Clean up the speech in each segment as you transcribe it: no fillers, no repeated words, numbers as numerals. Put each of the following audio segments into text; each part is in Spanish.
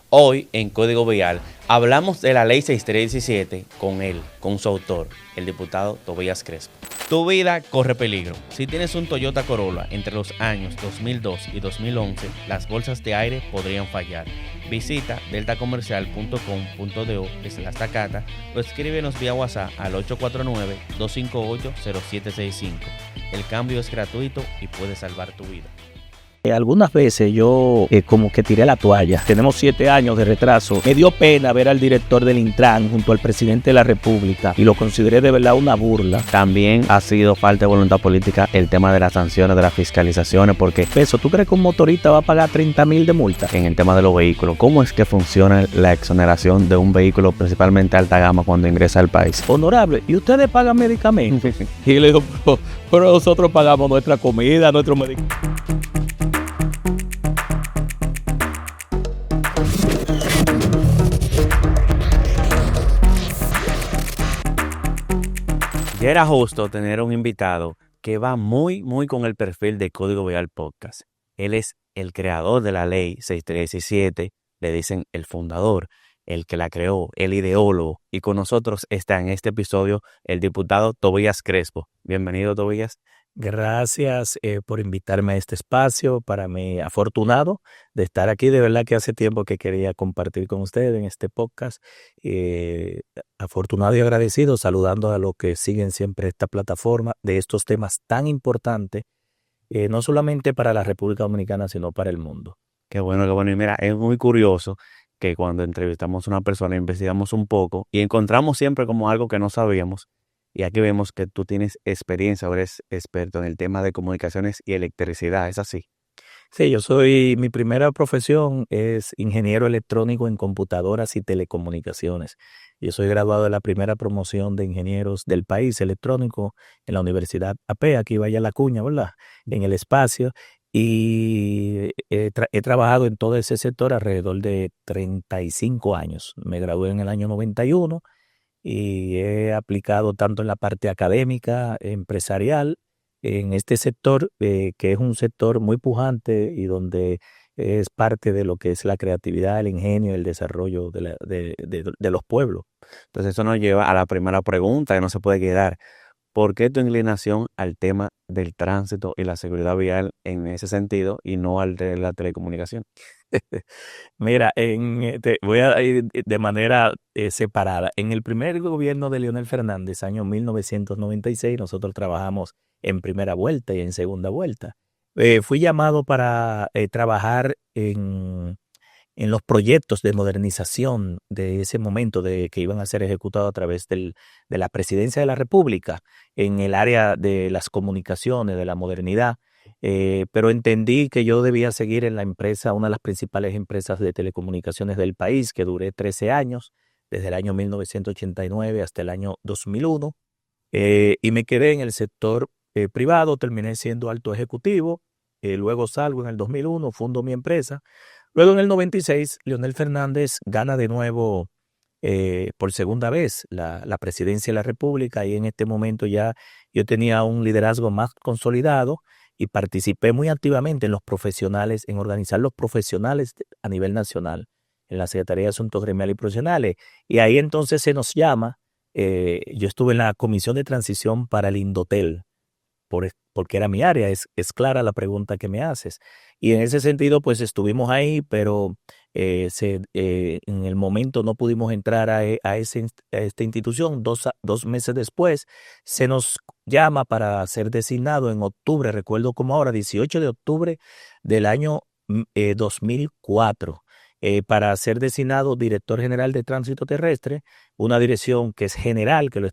Hoy en Código Vial hablamos de la Ley 6317 con su autor, el diputado Tobías Crespo. Tu vida corre peligro. Si tienes un Toyota Corolla entre los años 2002 y 2011, las bolsas de aire podrían fallar. Visita deltacomercial.com.do/Takata o escríbenos vía WhatsApp al 849-258-0765. El cambio es gratuito y puede salvar tu vida. Algunas veces yo como que tiré la toalla. Tenemos 7 años de retraso. Me dio pena ver al director del Intran junto al presidente de la República y lo consideré de verdad una burla. También ha sido falta de voluntad política el tema de las sanciones, de las fiscalizaciones, porque Eso, ¿tú crees que un motorista va a pagar 30,000 de multa? en el tema de los vehículos, ¿cómo es que funciona la exoneración de un vehículo principalmente alta gama cuando ingresa al país? Honorable, ¿y ustedes pagan medicamentos? Y le digo, pero nosotros pagamos nuestra comida, nuestro medicamento. Ya era justo tener un invitado que va muy con el perfil de Código Vial Podcast. Él es el creador de la ley 6317, le dicen el fundador, el que la creó, el ideólogo. Y con nosotros está en este episodio el diputado Tobías Crespo. Bienvenido, Tobías. Gracias por invitarme a este espacio. Para mí, afortunado de estar aquí. De verdad que hace tiempo que quería compartir con ustedes en este podcast. Afortunado y agradecido, saludando a los que siguen siempre esta plataforma de estos temas tan importantes, no solamente para la República Dominicana, sino para el mundo. Qué bueno, qué bueno. Y mira, es muy curioso que cuando entrevistamos a una persona, investigamos un poco y encontramos siempre como algo que no sabíamos. Y aquí vemos que tú tienes experiencia, eres experto en el tema de comunicaciones y electricidad, ¿es así? Sí, mi primera profesión es ingeniero electrónico en computadoras y telecomunicaciones. Yo soy graduado de la primera promoción de ingenieros del país electrónico en la Universidad AP, aquí vaya la cuña, ¿verdad? En el espacio. Y he trabajado en todo ese sector alrededor de 35 años. Me gradué en el año 91 y he aplicado tanto en la parte académica, empresarial, en este sector, que es un sector muy pujante y donde es parte de lo que es la creatividad, el ingenio, el desarrollo de los pueblos. Entonces eso nos lleva a la primera pregunta que no se puede quedar. ¿Por qué tu inclinación al tema del tránsito y la seguridad vial en ese sentido y no al de la telecomunicación? Mira, te voy a ir de manera separada. En el primer gobierno de Leonel Fernández, año 1996, nosotros trabajamos en primera vuelta y en segunda vuelta. Fui llamado para trabajar en los proyectos de modernización de ese momento de que iban a ser ejecutados a través de la Presidencia de la República en el área de las comunicaciones, de la modernidad. Pero entendí que yo debía seguir en la empresa, una de las principales empresas de telecomunicaciones del país, que duré 13 años, desde el año 1989 hasta el año 2001, y me quedé en el sector privado, terminé siendo alto ejecutivo, luego salgo en el 2001, fundo mi empresa. Luego en el 96, Leonel Fernández gana de nuevo por segunda vez la presidencia de la República y en este momento ya yo tenía un liderazgo más consolidado y participé muy activamente en los profesionales, en organizar los profesionales a nivel nacional, en la Secretaría de Asuntos Gremiales y Profesionales. Y ahí entonces se nos llama, yo estuve en la Comisión de Transición para el Indotel, porque era mi área, es clara la pregunta que me haces. Y en ese sentido, pues estuvimos ahí, pero en el momento no pudimos entrar a esta institución. Dos meses después se nos llama para ser designado en octubre, recuerdo como ahora, 18 de octubre del año 2004, para ser designado director general de tránsito terrestre, una dirección que es general, que lo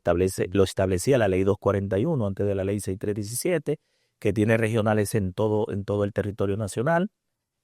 establecía la ley 241 antes de la ley 6317, que tiene regionales en todo el territorio nacional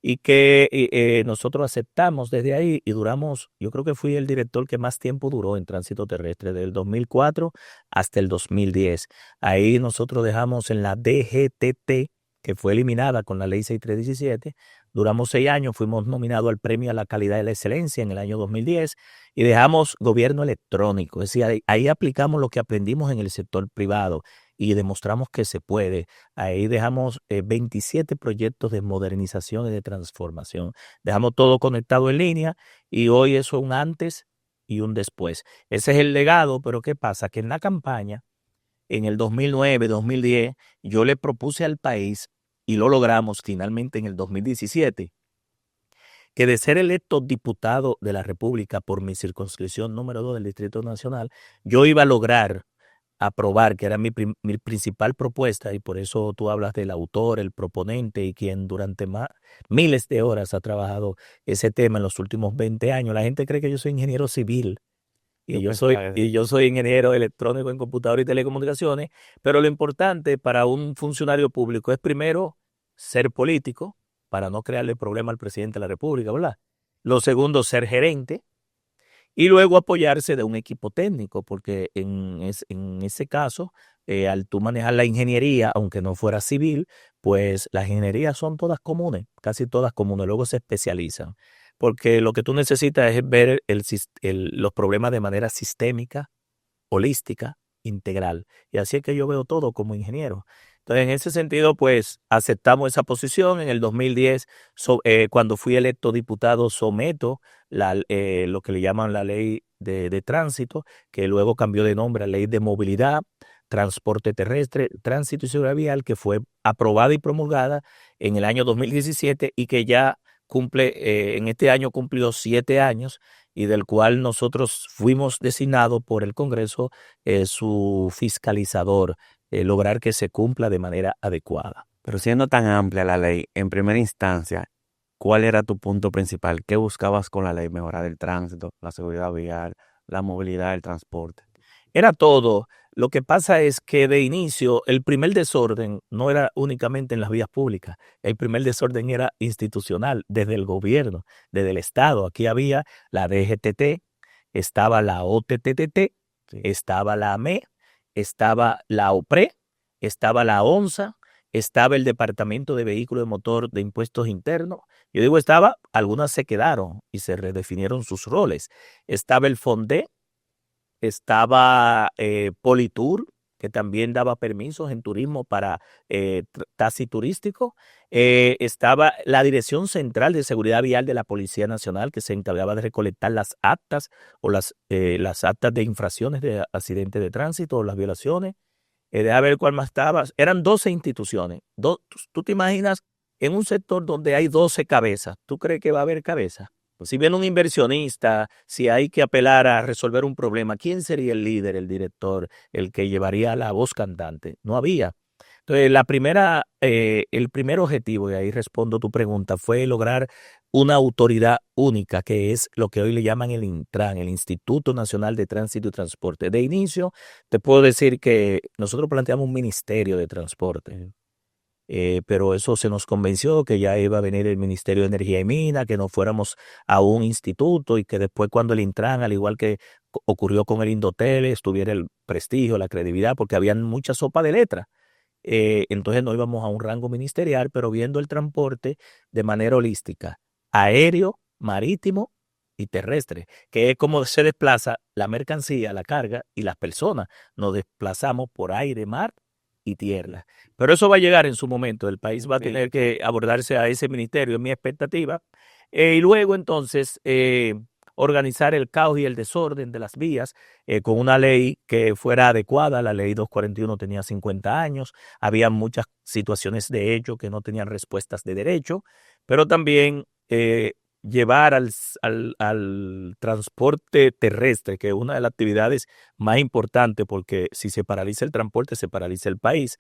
y que nosotros aceptamos desde ahí y duramos, yo creo que fui el director que más tiempo duró en tránsito terrestre, del 2004 hasta el 2010. Ahí nosotros dejamos en la DGTT, que fue eliminada con la ley 6317. Duramos 6 años, fuimos nominados al Premio a la Calidad y la Excelencia en el año 2010 y dejamos gobierno electrónico. Es decir, ahí aplicamos lo que aprendimos en el sector privado y demostramos que se puede. Ahí dejamos 27 proyectos de modernización y de transformación. Dejamos todo conectado en línea y hoy eso es un antes y un después. Ese es el legado, pero ¿qué pasa? Que en la campaña, en el 2009, 2010, yo le propuse al país, y lo logramos finalmente en el 2017, que de ser electo diputado de la República por mi circunscripción número 2 del Distrito Nacional, yo iba a lograr aprobar, que era mi principal propuesta, y por eso tú hablas del autor, el proponente y quien durante miles de horas ha trabajado ese tema en los últimos 20 años. La gente cree que yo soy ingeniero civil y Yo yo soy, pensaba eso. y yo soy ingeniero electrónico en computadora y telecomunicaciones, pero lo importante para un funcionario público es primero ser político para no crearle problema al presidente de la República, ¿verdad? Lo segundo, ser gerente y luego apoyarse de un equipo técnico, porque en ese caso, al tú manejar la ingeniería, aunque no fuera civil, pues las ingenierías son todas comunes, casi todas comunes, luego se especializan, porque lo que tú necesitas es ver los problemas de manera sistémica, holística, integral. Y así es que yo veo todo como ingeniero. Entonces, en ese sentido, pues aceptamos esa posición. En el 2010, cuando fui electo diputado, someto lo que le llaman la ley de tránsito, que luego cambió de nombre a ley de movilidad, transporte terrestre, tránsito y seguridad vial, que fue aprobada y promulgada en el año 2017 y que ya en este año cumplió 7 años y del cual nosotros fuimos designados por el Congreso su fiscalizador, lograr que se cumpla de manera adecuada. Pero siendo tan amplia la ley, en primera instancia, ¿cuál era tu punto principal? ¿Qué buscabas con la ley? Mejorar el tránsito, la seguridad vial, la movilidad, el transporte. Era todo. Lo que pasa es que de inicio el primer desorden no era únicamente en las vías públicas, el primer desorden era institucional, desde el gobierno, desde el Estado. Aquí había la DGTT, estaba la OTTT, Sí. estaba la AME, estaba la OPRE, estaba la ONSA, estaba el Departamento de Vehículos de Motor de Impuestos Internos. Yo digo estaba, algunas se quedaron y se redefinieron sus roles. Estaba el FONDE, estaba Politur, que también daba permisos en turismo para taxi turístico. Estaba la Dirección Central de Seguridad Vial de la Policía Nacional, que se encargaba de recolectar las actas o las actas de infracciones de accidentes de tránsito o las violaciones. Deja ver cuál más estaba. Eran 12 instituciones. ¿Tú te imaginas en un sector donde hay 12 cabezas? ¿Tú crees que va a haber cabezas? Si viene un inversionista, si hay que apelar a resolver un problema, ¿quién sería el líder, el director, el que llevaría la voz cantante? No había. Entonces, el primer objetivo, y ahí respondo tu pregunta, fue lograr una autoridad única, que es lo que hoy le llaman el Intran, el Instituto Nacional de Tránsito y Transporte. De inicio, te puedo decir que nosotros planteamos un ministerio de transporte. Pero eso se nos convenció que ya iba a venir el Ministerio de Energía y Minas, que no fuéramos a un instituto y que después cuando el Intran, al igual que ocurrió con el Indotel, estuviera el prestigio, la credibilidad, porque había mucha sopa de letras. Entonces no íbamos a un rango ministerial, pero viendo el transporte de manera holística, aéreo, marítimo y terrestre, que es como se desplaza la mercancía, la carga y las personas. Nos desplazamos por aire, mar y tierra. Pero eso va a llegar en su momento. El país va a tener que abordarse a ese ministerio, es mi expectativa. Y luego entonces organizar el caos y el desorden de las vías con una ley que fuera adecuada. La ley 241 tenía 50 años, había muchas situaciones de hecho que no tenían respuestas de derecho, pero también llevar al transporte terrestre, que es una de las actividades más importantes, porque si se paraliza el transporte, se paraliza el país,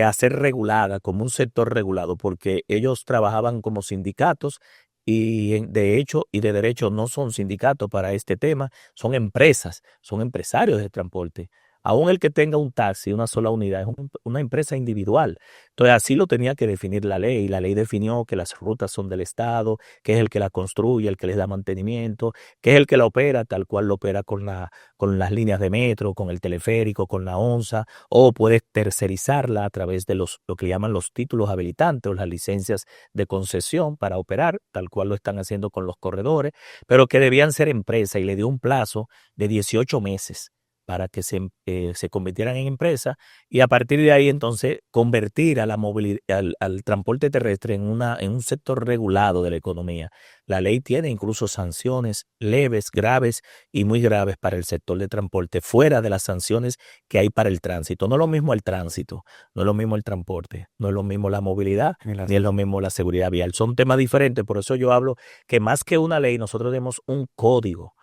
a ser regulada como un sector regulado, porque ellos trabajaban como sindicatos y de hecho y de derecho no son sindicatos para este tema, son empresas, son empresarios de transporte. Aún el que tenga un taxi, una sola unidad, es una empresa individual. Entonces así lo tenía que definir la ley. La ley definió que las rutas son del Estado, que es el que la construye, el que les da mantenimiento, que es el que la opera, tal cual lo opera con las líneas de metro, con el teleférico, con la ONSA, o puedes tercerizarla a través de lo que llaman los títulos habilitantes o las licencias de concesión para operar, tal cual lo están haciendo con los corredores, pero que debían ser empresa y le dio un plazo de 18 meses para que se convirtieran en empresas y a partir de ahí entonces convertir a la movilidad, al transporte terrestre en un sector regulado de la economía. La ley tiene incluso sanciones leves, graves y muy graves para el sector de transporte, fuera de las sanciones que hay para el tránsito. No es lo mismo el tránsito, no es lo mismo el transporte, no es lo mismo la movilidad, ni es lo mismo la seguridad vial. Son temas diferentes, por eso yo hablo que más que una ley, nosotros tenemos un código.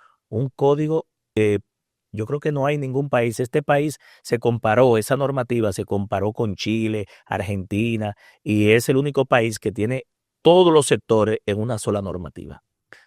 Yo creo que no hay ningún país. Este país se comparó, esa normativa se comparó con Chile, Argentina, y es el único país que tiene todos los sectores en una sola normativa.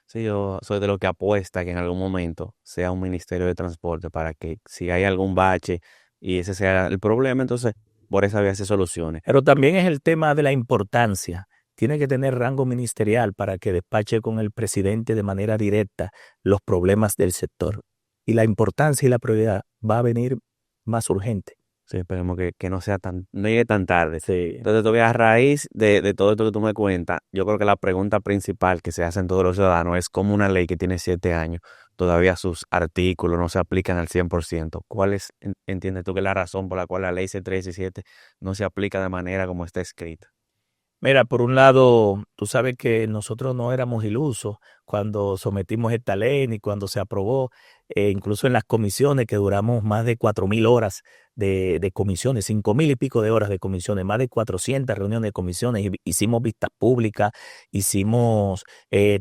Sí, yo soy de lo que apuesta que en algún momento sea un ministerio de transporte para que si hay algún bache y ese sea el problema, entonces por esa vía se solucione. Pero también es el tema de la importancia. Tiene que tener rango ministerial para que despache con el presidente de manera directa los problemas del sector. Y la importancia y la prioridad va a venir más urgente. Sí, esperemos que no sea no llegue tan tarde. Sí. Entonces, todavía a raíz de todo esto que tú me cuentas, yo creo que la pregunta principal que se hacen todos los ciudadanos es cómo una ley que tiene 7 años, todavía sus artículos no se aplican al 100%. ¿Cuál es, entiendes tú, que es la razón por la cual la ley C317 no se aplica de manera como está escrita? Mira, por un lado, tú sabes que nosotros no éramos ilusos cuando sometimos esta ley ni cuando se aprobó, incluso en las comisiones que duramos más de 4.000 horas de comisiones, 5.000 y pico de horas de comisiones, más de 400 reuniones de comisiones, hicimos vistas públicas,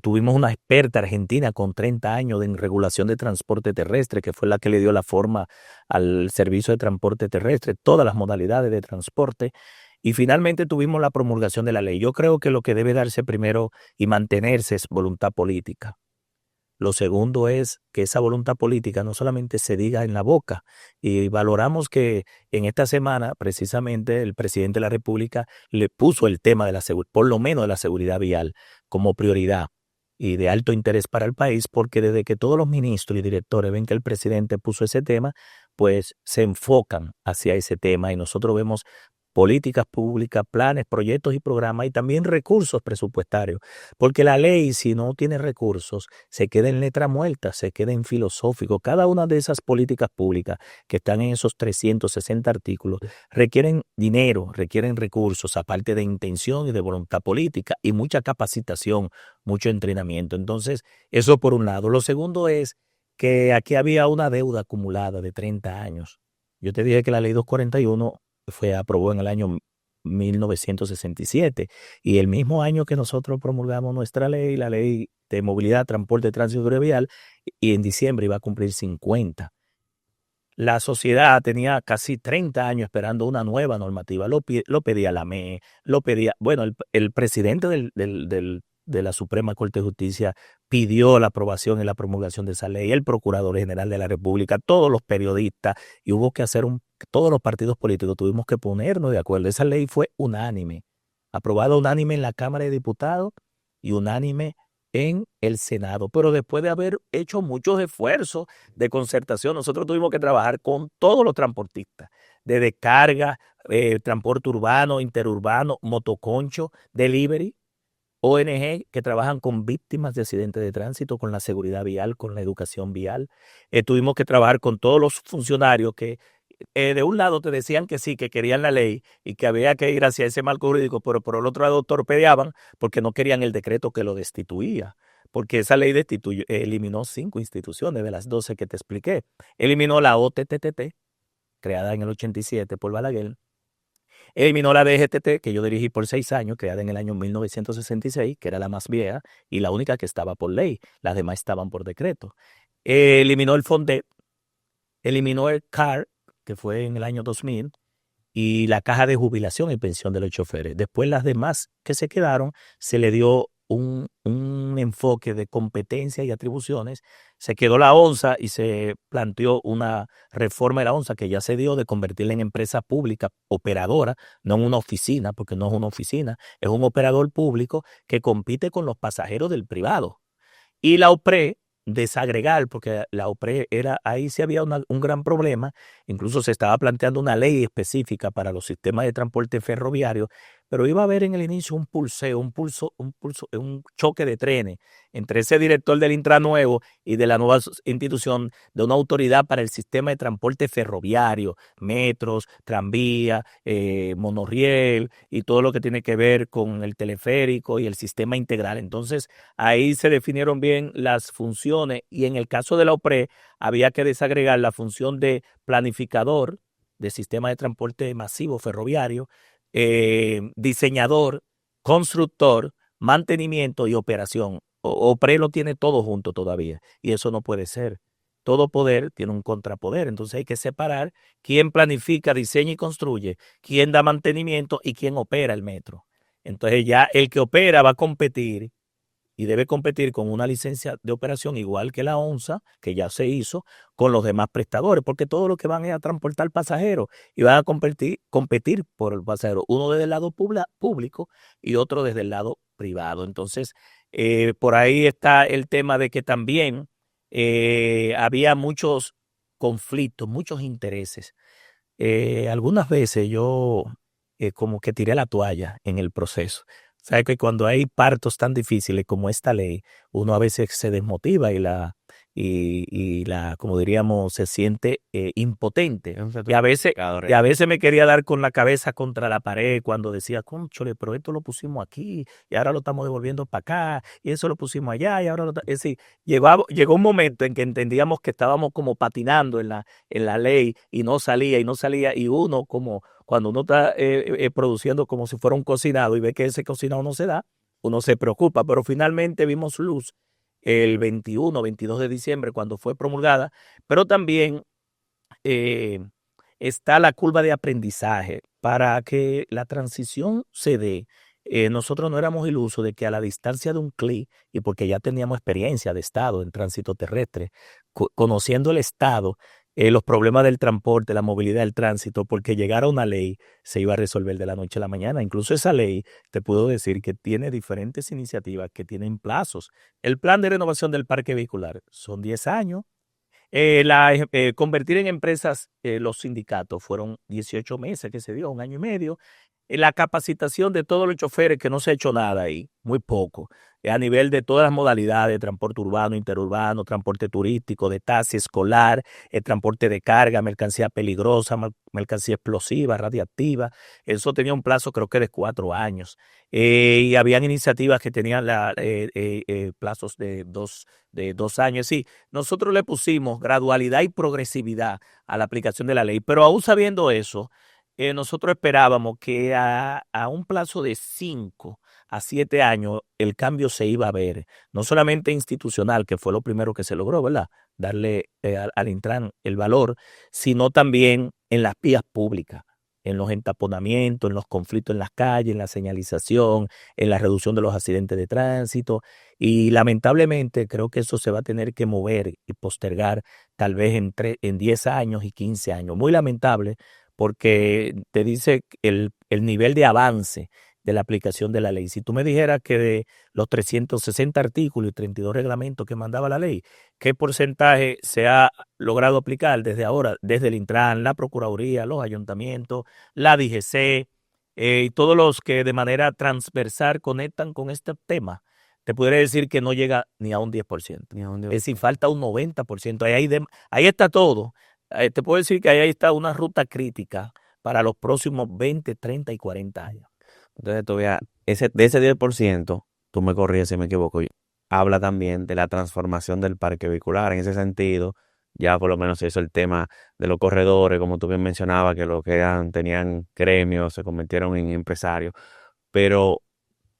tuvimos una experta argentina con 30 años en regulación de transporte terrestre, que fue la que le dio la forma al servicio de transporte terrestre, todas las modalidades de transporte. Y finalmente tuvimos la promulgación de la ley. Yo creo que lo que debe darse primero y mantenerse es voluntad política. Lo segundo es que esa voluntad política no solamente se diga en la boca. Y valoramos que en esta semana, precisamente, el presidente de la República le puso el tema de la seguridad, por lo menos de la seguridad vial, como prioridad y de alto interés para el país, porque desde que todos los ministros y directores ven que el presidente puso ese tema, pues se enfocan hacia ese tema y nosotros vemos políticas públicas, planes, proyectos y programas y también recursos presupuestarios, porque la ley, si no tiene recursos, se queda en letra muerta, se queda en filosófico. Cada una de esas políticas públicas que están en esos 360 artículos requieren dinero, requieren recursos, aparte de intención y de voluntad política y mucha capacitación, mucho entrenamiento. Entonces, eso por un lado. Lo segundo es que aquí había una deuda acumulada de 30 años. Yo te dije que la ley 241 aprobó en el año 1967 y el mismo año que nosotros promulgamos nuestra ley, la ley de movilidad, transporte, tránsito y vial, y en diciembre iba a cumplir 50. La sociedad tenía casi 30 años esperando una nueva normativa, lo pedía la ME, bueno, el presidente de la Suprema Corte de Justicia pidió la aprobación y la promulgación de esa ley, el Procurador General de la República, todos los periodistas, y hubo que hacer todos los partidos políticos tuvimos que ponernos de acuerdo. Esa ley fue unánime, aprobada unánime en la Cámara de Diputados y unánime en el Senado, pero después de haber hecho muchos esfuerzos de concertación, nosotros tuvimos que trabajar con todos los transportistas, de descarga, transporte urbano, interurbano, motoconcho, delivery, ONG que trabajan con víctimas de accidentes de tránsito, con la seguridad vial, con la educación vial. Tuvimos que trabajar con todos los funcionarios que de un lado te decían que sí, que querían la ley y que había que ir hacia ese marco jurídico, pero por el otro lado torpedeaban porque no querían el decreto que lo destituía. Porque esa ley eliminó 5 instituciones de las 12 que te expliqué. Eliminó la OTTT, creada en el 87 por Balaguer. Eliminó la DGTT, que yo dirigí por 6 años, creada en el año 1966, que era la más vieja y la única que estaba por ley. Las demás estaban por decreto. Eliminó el FONDET, eliminó el CAR, que fue en el año 2000, y la caja de jubilación y pensión de los choferes. Después las demás que se quedaron, se le dio un enfoque de competencia y atribuciones. Se quedó la ONSA y se planteó una reforma de la ONSA que ya se dio de convertirla en empresa pública operadora, no en una oficina, porque no es una oficina, es un operador público que compite con los pasajeros del privado. Y la OPRE, desagregar, porque la OPRE ahí sí había un gran problema, incluso se estaba planteando una ley específica para los sistemas de transporte ferroviario, pero iba a haber en el inicio un pulseo, un choque de trenes entre ese director del Intran nuevo y de la nueva institución de una autoridad para el sistema de transporte ferroviario, metros, tranvía, monorriel y todo lo que tiene que ver con el teleférico y el sistema integral. Entonces, ahí se definieron bien las funciones y en el caso de la OPRE había que desagregar la función de planificador de sistema de transporte masivo ferroviario, diseñador, constructor, mantenimiento y operación. OPRE lo tiene todo junto todavía y eso no puede ser. Todo poder tiene un contrapoder, entonces hay que separar quién planifica, diseña y construye, quién da mantenimiento y quién opera el metro. Entonces ya el que opera va a competir y debe competir con una licencia de operación igual que la ONSA, que ya se hizo, con los demás prestadores, porque todo lo que van es a transportar pasajeros y van a competir por el pasajero, uno desde el lado público y otro desde el lado privado. Entonces, por ahí está el tema de que también había muchos conflictos, muchos intereses. Algunas veces yo como que tiré la toalla en el proceso. Sabes que cuando hay partos tan difíciles como esta ley, uno a veces se desmotiva y como diríamos, se siente impotente. Y a veces me quería dar con la cabeza contra la pared cuando decía, cónchole, pero esto lo pusimos aquí y ahora lo estamos devolviendo para acá y eso lo pusimos allá y ahora es decir, llegó un momento en que entendíamos que estábamos como patinando en la ley y no salía y uno como cuando uno está produciendo como si fuera un cocinado y ve que ese cocinado no se da, uno se preocupa, pero finalmente vimos luz el 21, 22 de diciembre cuando fue promulgada, pero también eh, está la curva de aprendizaje para que la transición se dé. Nosotros no éramos ilusos de que a la distancia de un clic, y porque ya teníamos experiencia de Estado en tránsito terrestre, conociendo el Estado, los problemas del transporte, la movilidad del tránsito, porque llegara una ley se iba a resolver de la noche a la mañana. Incluso esa ley, te puedo decir que tiene diferentes iniciativas que tienen plazos. El plan de renovación del parque vehicular son 10 años. Convertir en empresas los sindicatos fueron 18 meses que se dio, un año y medio. La capacitación de todos los choferes, que no se ha hecho nada ahí, muy poco, a nivel de todas las modalidades, transporte urbano, interurbano, transporte turístico, de taxi escolar, transporte de carga, mercancía peligrosa, mercancía explosiva, radiactiva. Eso tenía un plazo creo que de 4 años. Y habían iniciativas que tenían plazos de dos años. Sí, nosotros le pusimos gradualidad y progresividad a la aplicación de la ley, pero aún sabiendo eso, nosotros esperábamos que a un plazo de 5 a 7 años el cambio se iba a ver, no solamente institucional, que fue lo primero que se logró, ¿verdad? Darle al Intran el valor, sino también en las vías públicas, en los entaponamientos, en los conflictos en las calles, en la señalización, en la reducción de los accidentes de tránsito. Y lamentablemente creo que eso se va a tener que mover y postergar tal vez en 10 años y 15 años. Muy lamentable porque te dice el nivel de avance de la aplicación de la ley. Si tú me dijeras que de los 360 artículos y 32 reglamentos que mandaba la ley, ¿qué porcentaje se ha logrado aplicar desde ahora? Desde el Intran, la Procuraduría, los ayuntamientos, la DGC y todos los que de manera transversal conectan con este tema. Te podría decir que no llega ni a un 10%. Ni a un Es decir, falta un 90%. Ahí está todo. Te puedo decir que ahí está una ruta crítica para los próximos 20, 30 y 40 años. Entonces, de ese 10%, tú me corrías si me equivoco, habla también de la transformación del parque vehicular. En ese sentido, ya por lo menos se hizo el tema de los corredores, como tú bien mencionabas, que los que tenían gremios, se convirtieron en empresarios, pero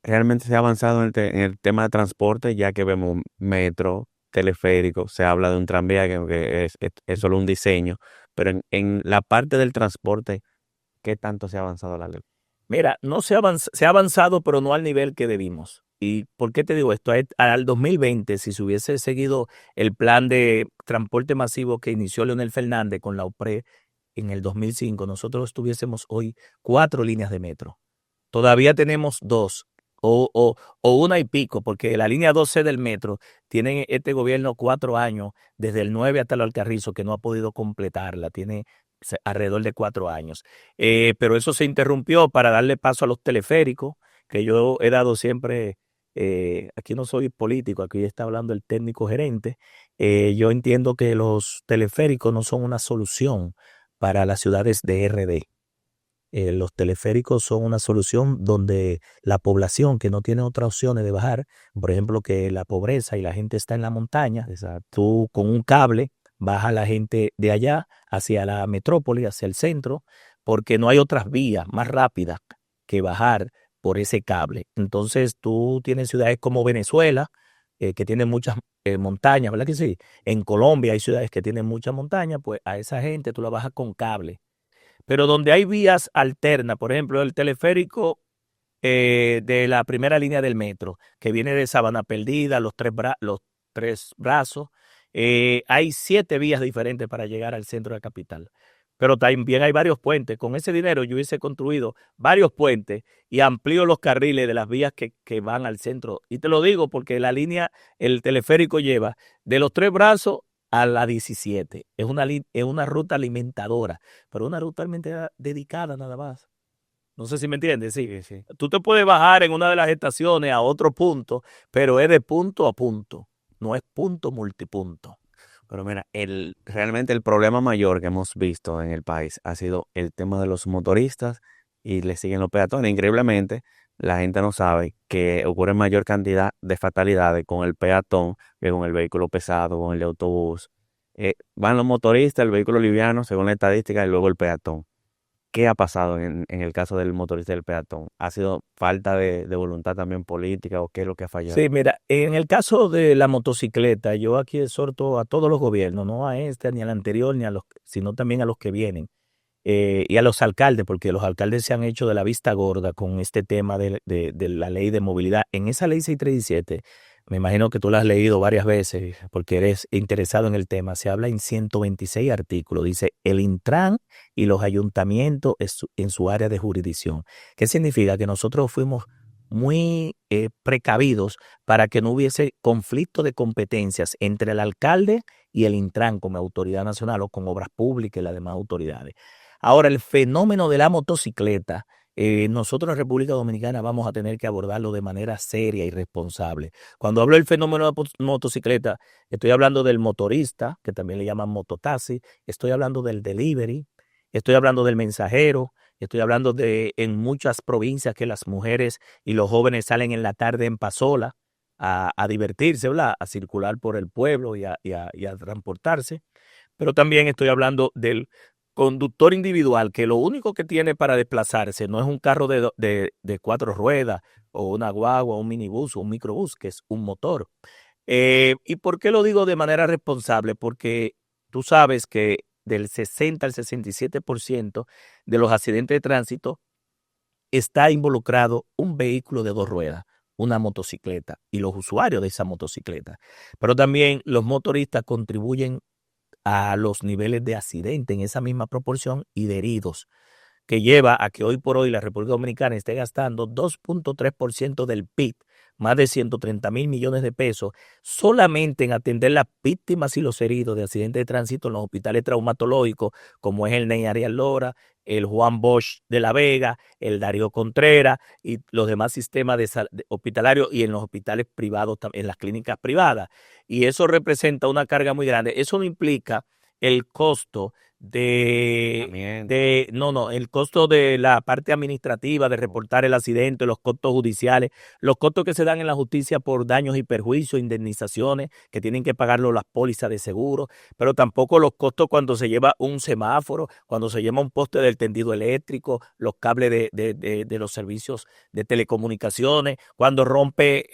realmente se ha avanzado en el tema de transporte, ya que vemos metro, teleférico, se habla de un tranvía que es solo un diseño, pero en la parte del transporte, ¿qué tanto se ha avanzado la ley? Mira, no se ha avanzado, pero no al nivel que debimos. ¿Y por qué te digo esto? Al 2020, si se hubiese seguido el plan de transporte masivo que inició Leonel Fernández con la OPRE en el 2005, nosotros tuviésemos hoy 4 líneas de metro. Todavía tenemos 2 o una y pico, porque la línea 12 del metro tiene este gobierno 4 años, desde el 9 hasta el Alcarrizo, que no ha podido completarla. Tiene alrededor de 4 años. Pero eso se interrumpió para darle paso a los teleféricos, que yo he dado siempre, aquí no soy político, aquí está hablando el técnico gerente. Yo entiendo que los teleféricos no son una solución para las ciudades de RD. Los teleféricos son una solución donde la población que no tiene otras opciones de bajar, por ejemplo, que la pobreza y la gente está en la montaña, tú con un cable baja a la gente de allá hacia la metrópoli, hacia el centro, porque no hay otras vías más rápidas que bajar por ese cable. Entonces tú tienes ciudades como Venezuela, que tienen muchas montañas, ¿verdad que sí? En Colombia hay ciudades que tienen muchas montañas, pues a esa gente tú la bajas con cable. Pero donde hay vías alternas, por ejemplo, el teleférico de la primera línea del metro, que viene de Sabana Perdida, los tres brazos, hay 7 vías diferentes para llegar al centro de la capital. Pero también hay varios puentes. Con ese dinero yo hubiese construido varios puentes y amplío los carriles de las vías que van al centro. Y te lo digo porque el teleférico lleva de los tres brazos a la 17. Es una ruta alimentadora, pero una ruta alimentadora dedicada nada más. No sé si me entiendes, sí. Sí, sí. Tú te puedes bajar en una de las estaciones a otro punto, pero es de punto a punto, no es punto multipunto. Pero mira, realmente el problema mayor que hemos visto en el país ha sido el tema de los motoristas y le siguen los peatones. Increíblemente, la gente no sabe que ocurre mayor cantidad de fatalidades con el peatón que con el vehículo pesado, con el autobús. Van los motoristas, el vehículo liviano, según la estadística, y luego el peatón. ¿Qué ha pasado en el caso del motorista y del peatón? ¿Ha sido falta de voluntad también política o qué es lo que ha fallado? Sí, mira, en el caso de la motocicleta, yo aquí exhorto a todos los gobiernos, no a este, ni al anterior, ni a los, sino también a los que vienen, y a los alcaldes, porque los alcaldes se han hecho de la vista gorda con este tema de la ley de movilidad. En esa ley 637, me imagino que tú la has leído varias veces porque eres interesado en el tema, se habla en 126 artículos, dice el Intran y los ayuntamientos en su área de jurisdicción. ¿Qué significa? Que nosotros fuimos muy precavidos para que no hubiese conflicto de competencias entre el alcalde y el Intran como autoridad nacional o con obras públicas y las demás autoridades. Ahora, el fenómeno de la motocicleta, nosotros en República Dominicana vamos a tener que abordarlo de manera seria y responsable. Cuando hablo del fenómeno de la motocicleta, estoy hablando del motorista, que también le llaman mototaxi, estoy hablando del delivery, estoy hablando del mensajero, estoy hablando de en muchas provincias que las mujeres y los jóvenes salen en la tarde en pasola a divertirse, ¿verdad? A circular por el pueblo y a transportarse. Pero también estoy hablando del conductor individual, que lo único que tiene para desplazarse no es un carro de 4 ruedas o una guagua, un minibús o un microbús, que es un motor. ¿Y por qué lo digo de manera responsable? Porque tú sabes que del 60 al 67% de los accidentes de tránsito está involucrado un vehículo de 2 ruedas, una motocicleta y los usuarios de esa motocicleta. Pero también los motoristas contribuyen a los niveles de accidente en esa misma proporción y de heridos, que lleva a que hoy por hoy la República Dominicana esté gastando 2.3% del PIB, más de 130.000 millones de pesos, solamente en atender las víctimas y los heridos de accidentes de tránsito en los hospitales traumatológicos, como es el Ney Arias Lora, el Juan Bosch de La Vega, el Darío Contreras y los demás sistemas hospitalarios y en los hospitales privados, en las clínicas privadas. Y eso representa una carga muy grande. Eso no implica el costo También. el costo de la parte administrativa de reportar el accidente, los costos judiciales, los costos que se dan en la justicia por daños y perjuicios, indemnizaciones que tienen que pagarlo las pólizas de seguro, pero tampoco los costos cuando se lleva un semáforo, cuando se lleva un poste del tendido eléctrico, los cables de los servicios de telecomunicaciones, cuando rompe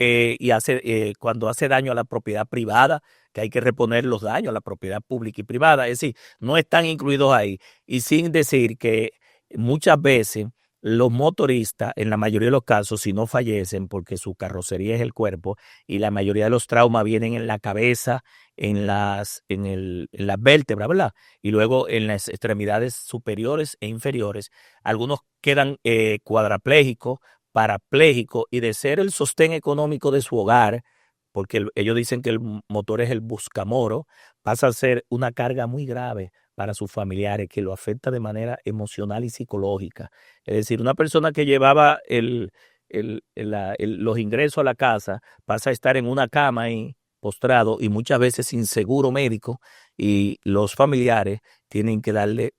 cuando hace daño a la propiedad privada, que hay que reponer los daños a la propiedad pública y privada. Es decir, no están incluidos ahí. Y sin decir que muchas veces los motoristas, en la mayoría de los casos, si no fallecen, porque su carrocería es el cuerpo, y la mayoría de los traumas vienen en la cabeza, en las vértebras, ¿verdad? Y luego en las extremidades superiores e inferiores, algunos quedan cuadraplégicos, parapléjicos, y de ser el sostén económico de su hogar, porque ellos dicen que el motor es el buscamoro, pasa a ser una carga muy grave para sus familiares, que lo afecta de manera emocional y psicológica. Es decir, una persona que llevaba los ingresos a la casa pasa a estar en una cama ahí postrado y muchas veces sin seguro médico, y los familiares tienen que darle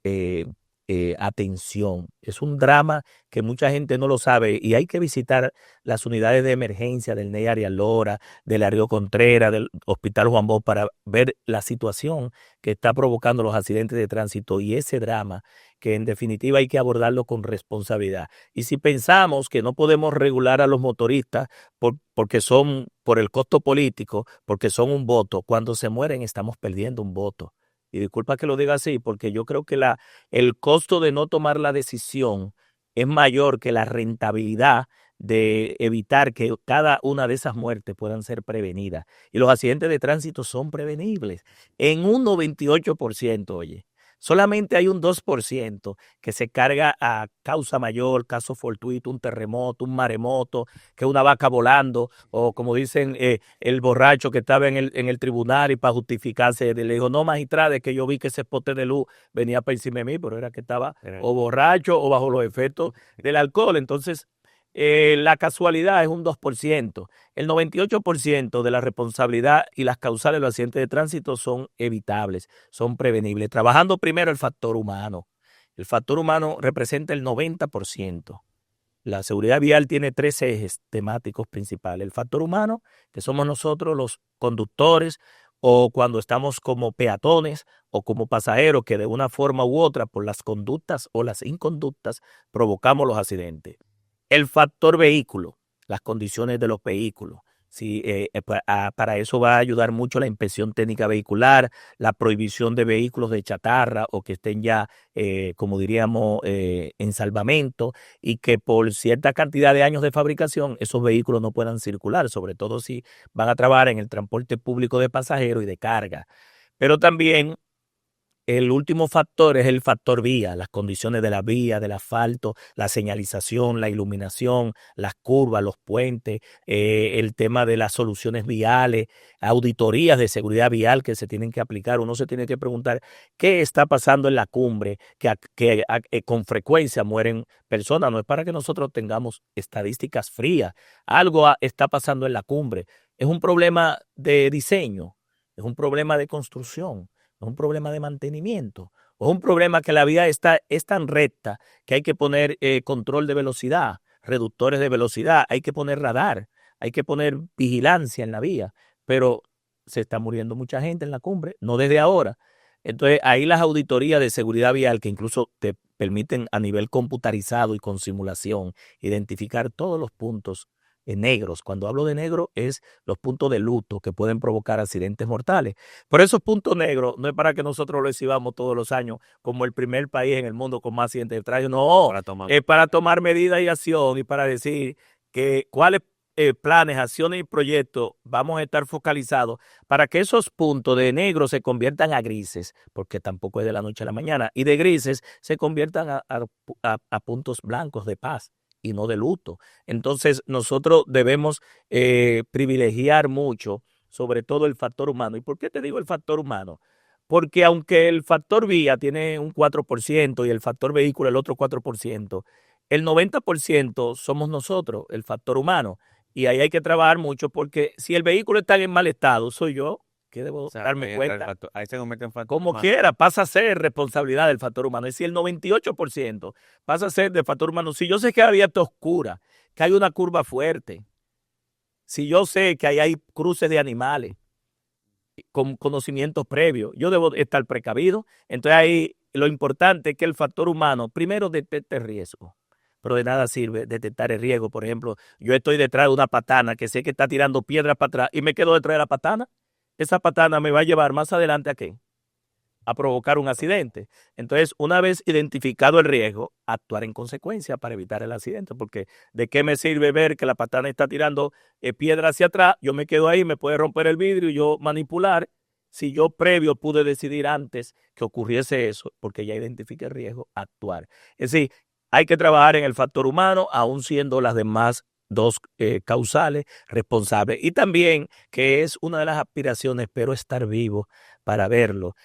atención. Es un drama que mucha gente no lo sabe, y hay que visitar las unidades de emergencia del NEI Arias Lora, del Río Contreras, del Hospital Juan Bosch, para ver la situación que está provocando los accidentes de tránsito y ese drama que en definitiva hay que abordarlo con responsabilidad. Y si pensamos que no podemos regular a los motoristas porque son por el costo político, porque son un voto, cuando se mueren estamos perdiendo un voto. Y disculpa que lo diga así, porque yo creo que el costo de no tomar la decisión es mayor que la rentabilidad de evitar que cada una de esas muertes puedan ser prevenidas. Y los accidentes de tránsito son prevenibles en un 98%, oye. Solamente hay un 2% que se carga a causa mayor, caso fortuito, un terremoto, un maremoto, que una vaca volando, o como dicen, el borracho que estaba en el tribunal y para justificarse le dijo, no, magistrado, es que yo vi que ese poste de luz venía para encima de mí, pero era que estaba o borracho o bajo los efectos del alcohol. Entonces, la casualidad es un 2%. El 98% de la responsabilidad y las causales de los accidentes de tránsito son evitables, son prevenibles. Trabajando primero el factor humano. El factor humano representa el 90%. La seguridad vial tiene 3 ejes temáticos principales. El factor humano, que somos nosotros los conductores, o cuando estamos como peatones o como pasajeros, que de una forma u otra, por las conductas o las inconductas, provocamos los accidentes. El factor vehículo, las condiciones de los vehículos. Sí, para eso va a ayudar mucho la inspección técnica vehicular, la prohibición de vehículos de chatarra o que estén ya, como diríamos, en salvamento, y que por cierta cantidad de años de fabricación esos vehículos no puedan circular, sobre todo si van a trabajar en el transporte público de pasajeros y de carga. Pero también el último factor es el factor vía, las condiciones de la vía, del asfalto, la señalización, la iluminación, las curvas, los puentes, el tema de las soluciones viales, auditorías de seguridad vial que se tienen que aplicar. Uno se tiene que preguntar qué está pasando en la cumbre, que con frecuencia mueren personas. No es para que nosotros tengamos estadísticas frías. Algo está pasando en la cumbre. Es un problema de diseño, es un problema de construcción, es un problema de mantenimiento, o es un problema que la vía es tan recta que hay que poner control de velocidad, reductores de velocidad, hay que poner radar, hay que poner vigilancia en la vía, pero se está muriendo mucha gente en la cumbre, no desde ahora. Entonces, ahí las auditorías de seguridad vial, que incluso te permiten a nivel computarizado y con simulación identificar todos los puntos negros. Cuando hablo de negro es los puntos de luto que pueden provocar accidentes mortales. Por esos puntos negros no es para que nosotros lo exhibamos todos los años como el primer país en el mundo con más accidentes de tránsito. No, es para tomar medidas y acción, y para decir que cuáles planes, acciones y proyectos vamos a estar focalizados para que esos puntos de negro se conviertan a grises, porque tampoco es de la noche a la mañana, y de grises se conviertan a puntos blancos de paz y no de luto. Entonces nosotros debemos privilegiar mucho, sobre todo el factor humano. ¿Y por qué te digo el factor humano? Porque aunque el factor vía tiene un 4% y el factor vehículo el otro 4%, el 90% somos nosotros, el factor humano. Y ahí hay que trabajar mucho, porque si el vehículo está en mal estado, soy yo que debo darme cuenta. Ahí se convierte en factor Como humano. quiera, pasa a ser responsabilidad del factor humano. Es decir, el 98% pasa a ser del factor humano. Si yo sé que la vía está oscura, que hay una curva fuerte, si yo sé que ahí hay cruces de animales con conocimientos previos, yo debo estar precavido. Entonces ahí lo importante es que el factor humano primero detecte el riesgo. Pero de nada sirve detectar el riesgo. Por ejemplo, yo estoy detrás de una patana que sé que está tirando piedras para atrás y me quedo detrás de la patana. Esa patana me va a llevar más adelante ¿a qué? A provocar un accidente. Entonces, una vez identificado el riesgo, actuar en consecuencia para evitar el accidente, porque ¿de qué me sirve ver que la patana está tirando piedra hacia atrás? Yo me quedo ahí, me puede romper el vidrio y yo manipular. Si yo previo pude decidir antes que ocurriese eso, porque ya identifique el riesgo, actuar. Es decir, hay que trabajar en el factor humano, aun siendo las demás dos causales responsables. Y también, que es una de las aspiraciones, espero estar vivo para verlo,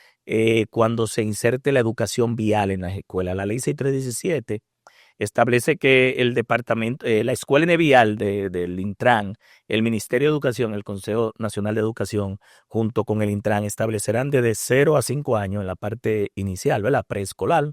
cuando se inserte la educación vial en las escuelas. La ley 6317 establece que el departamento, la escuela vial del Intran, el Ministerio de Educación, el Consejo Nacional de Educación, junto con el Intran, establecerán desde 0 a 5 años en la parte inicial, ¿verdad? Preescolar,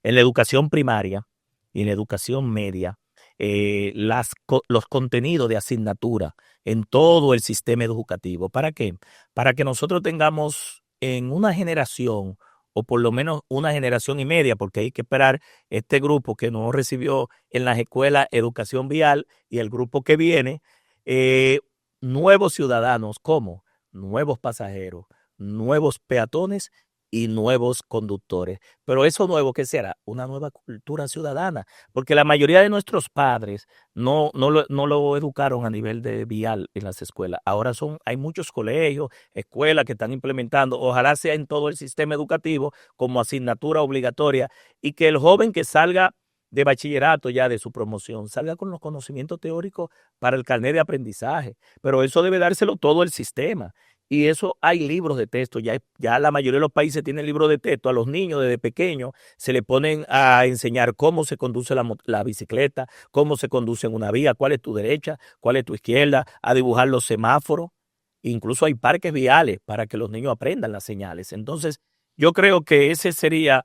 en la educación primaria y en la educación media, los contenidos de asignatura en todo el sistema educativo. ¿Para qué? Para que nosotros tengamos en una generación, o por lo menos una generación y media, porque hay que esperar este grupo que no recibió en las escuelas educación vial y el grupo que viene, eh, nuevos ciudadanos, como nuevos pasajeros, nuevos peatones y nuevos conductores. Pero eso nuevo, ¿qué será? Una nueva cultura ciudadana, porque la mayoría de nuestros padres no lo educaron a nivel de vial en las escuelas. Ahora hay muchos colegios, escuelas que están implementando, ojalá sea en todo el sistema educativo como asignatura obligatoria, y que el joven que salga de bachillerato ya de su promoción salga con los conocimientos teóricos para el carnet de aprendizaje, pero eso debe dárselo todo el sistema. Y eso hay libros de texto, ya la mayoría de los países tienen libros de texto. A los niños desde pequeños se le ponen a enseñar cómo se conduce la bicicleta, cómo se conduce en una vía, cuál es tu derecha, cuál es tu izquierda, a dibujar los semáforos. Incluso hay parques viales para que los niños aprendan las señales. Entonces, yo creo que ese sería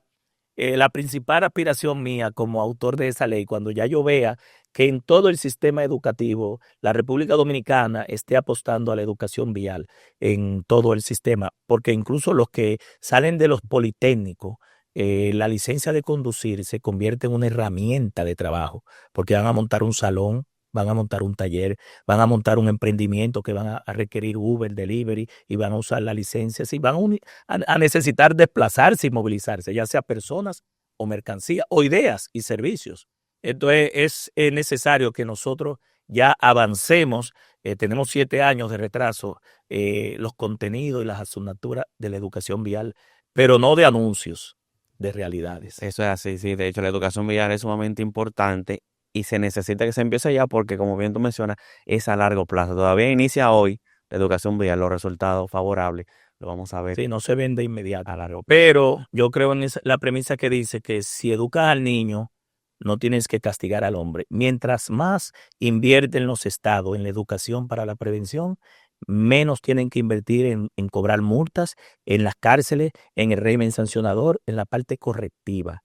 la principal aspiración mía como autor de esa ley, cuando ya yo vea que en todo el sistema educativo la República Dominicana esté apostando a la educación vial en todo el sistema, porque incluso los que salen de los politécnicos, la licencia de conducir se convierte en una herramienta de trabajo, porque van a montar un salón, van a montar un taller, van a montar un emprendimiento que van a requerir Uber, Delivery, y van a usar la licencia, y van a necesitar desplazarse y movilizarse, ya sea personas o mercancías o ideas y servicios. Entonces es necesario que nosotros ya avancemos. Tenemos 7 años de retraso, los contenidos y las asignaturas de la educación vial, pero no de anuncios, de realidades. Eso es así, sí. De hecho, la educación vial es sumamente importante y se necesita que se empiece ya porque, como bien tú mencionas, es a largo plazo. Todavía inicia hoy la educación vial, los resultados favorables lo vamos a ver Sí, no se ven de inmediato. a largo plazo. Pero yo creo en la premisa que dice que si educas al niño, no tienes que castigar al hombre. Mientras más invierten los estados en la educación para la prevención, menos tienen que invertir en cobrar multas, en las cárceles, en el régimen sancionador, en la parte correctiva.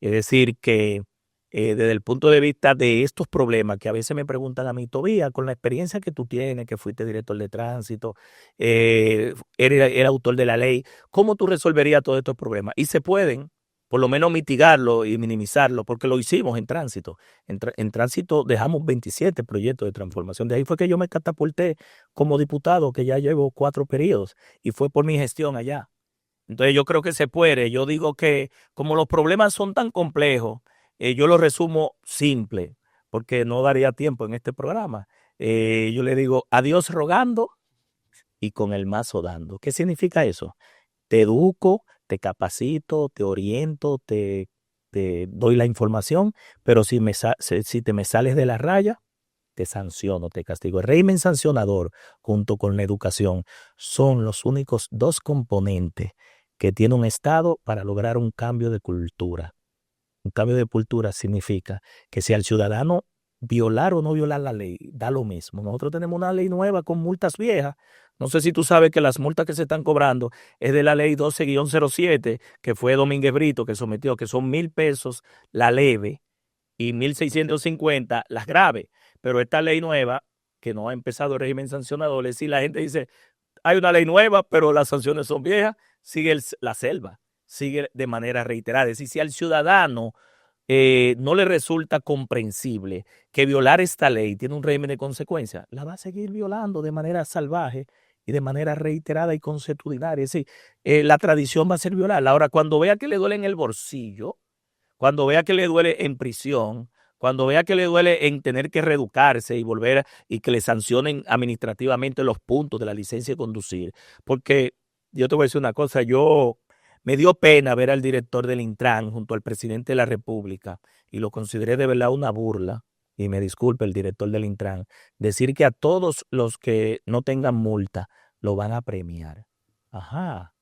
Es decir, que desde el punto de vista de estos problemas que a veces me preguntan a mí, Tobía, con la experiencia que tú tienes, que fuiste director de tránsito, eres autor de la ley, ¿cómo tú resolverías todos estos problemas? Y se pueden, por lo menos, mitigarlo y minimizarlo, porque lo hicimos en tránsito. En tránsito dejamos 27 proyectos de transformación. De ahí fue que yo me catapulté como diputado, que ya llevo 4 periodos, y fue por mi gestión allá. Entonces yo creo que se puede. Yo digo que como los problemas son tan complejos, yo los resumo simple, porque no daría tiempo en este programa. Yo le digo a Dios rogando y con el mazo dando. ¿Qué significa eso? Te educo, te capacito, te oriento, te doy la información, pero si te me sales de la raya, te sanciono, te castigo. El régimen sancionador, junto con la educación, son los únicos 2 componentes que tiene un Estado para lograr un cambio de cultura. Un cambio de cultura significa que si al ciudadano violar o no violar la ley, da lo mismo. Nosotros tenemos una ley nueva con multas viejas. No sé si tú sabes que las multas que se están cobrando es de la ley 12-07, que fue Domínguez Brito que sometió, que son 1,000 pesos la leve y 1,650 las graves. Pero esta ley nueva, que no ha empezado el régimen sancionador, es decir, la gente dice, hay una ley nueva, pero las sanciones son viejas, sigue la selva, sigue de manera reiterada. Es decir, si al ciudadano no le resulta comprensible que violar esta ley tiene un régimen de consecuencias, la va a seguir violando de manera salvaje y de manera reiterada y consuetudinaria. Es decir, la tradición va a ser violarla. Ahora, cuando vea que le duele en el bolsillo, cuando vea que le duele en prisión, cuando vea que le duele en tener que reeducarse y volver y que le sancionen administrativamente los puntos de la licencia de conducir. Porque yo te voy a decir una cosa, me dio pena ver al director del Intran junto al presidente de la República y lo consideré de verdad una burla, y me disculpe el director del Intran, decir que a todos los que no tengan multa lo van a premiar. Ajá.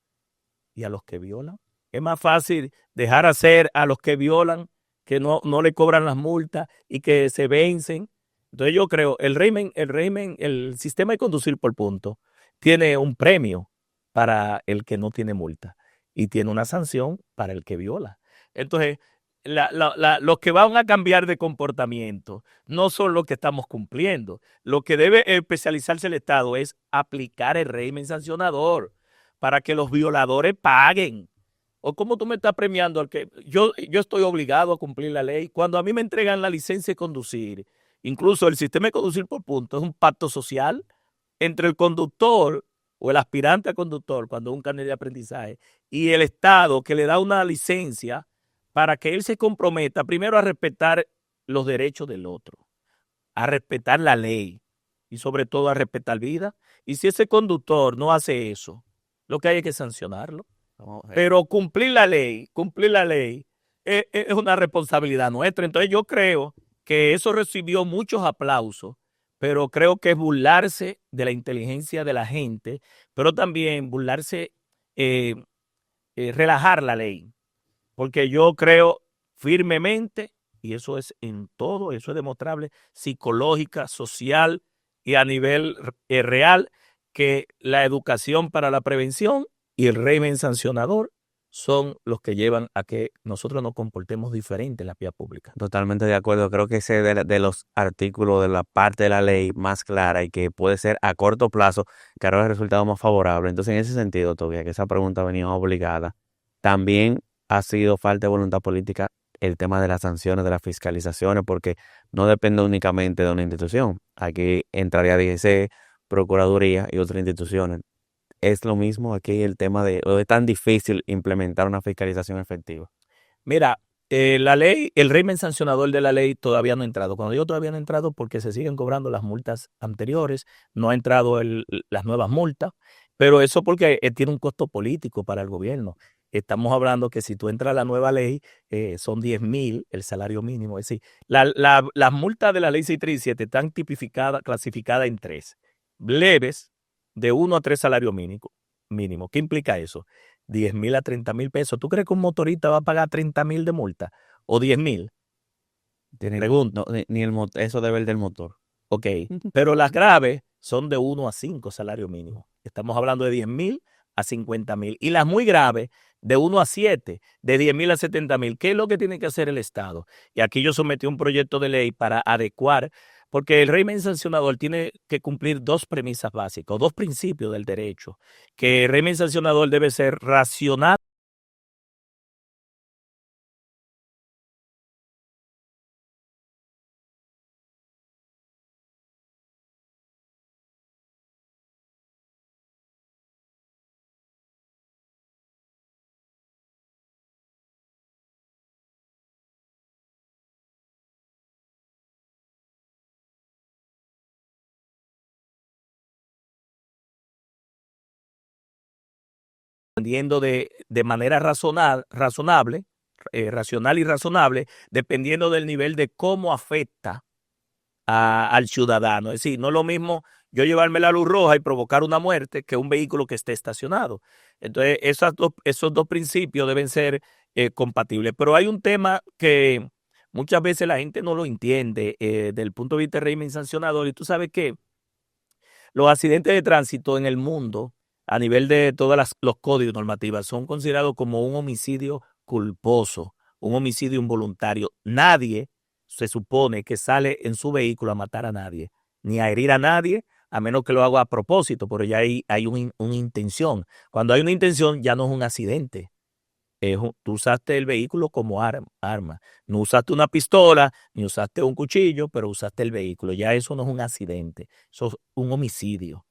¿Y a los que violan? Es más fácil dejar hacer a los que violan, que no le cobran las multas y que se vencen. Entonces yo creo, el sistema de conducir por punto tiene un premio para el que no tiene multa y tiene una sanción para el que viola. Entonces, los que van a cambiar de comportamiento no son los que estamos cumpliendo. Lo que debe especializarse el Estado es aplicar el régimen sancionador para que los violadores paguen. ¿O cómo tú me estás premiando al que yo estoy obligado a cumplir la ley? Cuando a mí me entregan la licencia de conducir, incluso el sistema de conducir por puntos es un pacto social entre el conductor o el aspirante a conductor, cuando es un carnet de aprendizaje, y el Estado que le da una licencia para que él se comprometa primero a respetar los derechos del otro, a respetar la ley y sobre todo a respetar vida. Y si ese conductor no hace eso, lo que hay es que sancionarlo. Pero cumplir la ley es una responsabilidad nuestra. Entonces yo creo que eso recibió muchos aplausos, pero creo que es burlarse de la inteligencia de la gente, pero también burlarse, relajar la ley, porque yo creo firmemente, y eso es en todo, eso es demostrable, psicológica, social y a nivel real, que la educación para la prevención y el régimen sancionador son los que llevan a que nosotros nos comportemos diferente en la vía pública. Totalmente de acuerdo. Creo que ese de los artículos de la parte de la ley más clara y que puede ser a corto plazo que hará el resultado más favorable. Entonces, en ese sentido, todavía que esa pregunta venía obligada, también ha sido falta de voluntad política el tema de las sanciones, de las fiscalizaciones, porque no depende únicamente de una institución. Aquí entraría DGC, Procuraduría y otras instituciones. Es lo mismo aquí el tema de, o es tan difícil implementar una fiscalización efectiva. Mira, la ley, el régimen sancionador de la ley todavía no ha entrado. Cuando digo todavía no ha entrado, porque se siguen cobrando las multas anteriores, no ha entrado las nuevas multas, pero eso porque tiene un costo político para el gobierno. Estamos hablando que si tú entras a la nueva ley, son 10,000 el salario mínimo. Es decir, las multas de la ley 637 están tipificadas, clasificadas en tres. Leves, de 1 a 3 salarios mínimo. ¿Qué implica eso? 10,000 a 30,000 pesos. ¿Tú crees que un motorista va a pagar 30,000 de multa? ¿O 10,000? Pregunto. No, eso debe el del motor. Ok, pero las graves son de 1 a 5 salarios mínimos. Estamos hablando de 10,000 a 50,000. Y las muy graves, de 1 a 7, de 10,000 a 70,000. ¿Qué es lo que tiene que hacer el Estado? Y aquí yo sometí un proyecto de ley para adecuar, porque el régimen sancionador tiene que cumplir dos premisas básicas, o dos principios del derecho, que el régimen sancionador debe ser racional. Dependiendo de manera razonable, racional y razonable, dependiendo del nivel de cómo afecta al ciudadano. Es decir, no es lo mismo yo llevarme la luz roja y provocar una muerte que un vehículo que esté estacionado. Entonces, esos dos principios deben ser compatibles. Pero hay un tema que muchas veces la gente no lo entiende del punto de vista del régimen sancionador. Y tú sabes que los accidentes de tránsito en el mundo, a nivel de todos los códigos normativos, son considerados como un homicidio culposo, un homicidio involuntario. Nadie se supone que sale en su vehículo a matar a nadie, ni a herir a nadie, a menos que lo haga a propósito, pero ya hay una intención. Cuando hay una intención, ya no es un accidente. Tú usaste el vehículo como arma. No usaste una pistola, ni usaste un cuchillo, pero usaste el vehículo. Ya eso no es un accidente, eso es un homicidio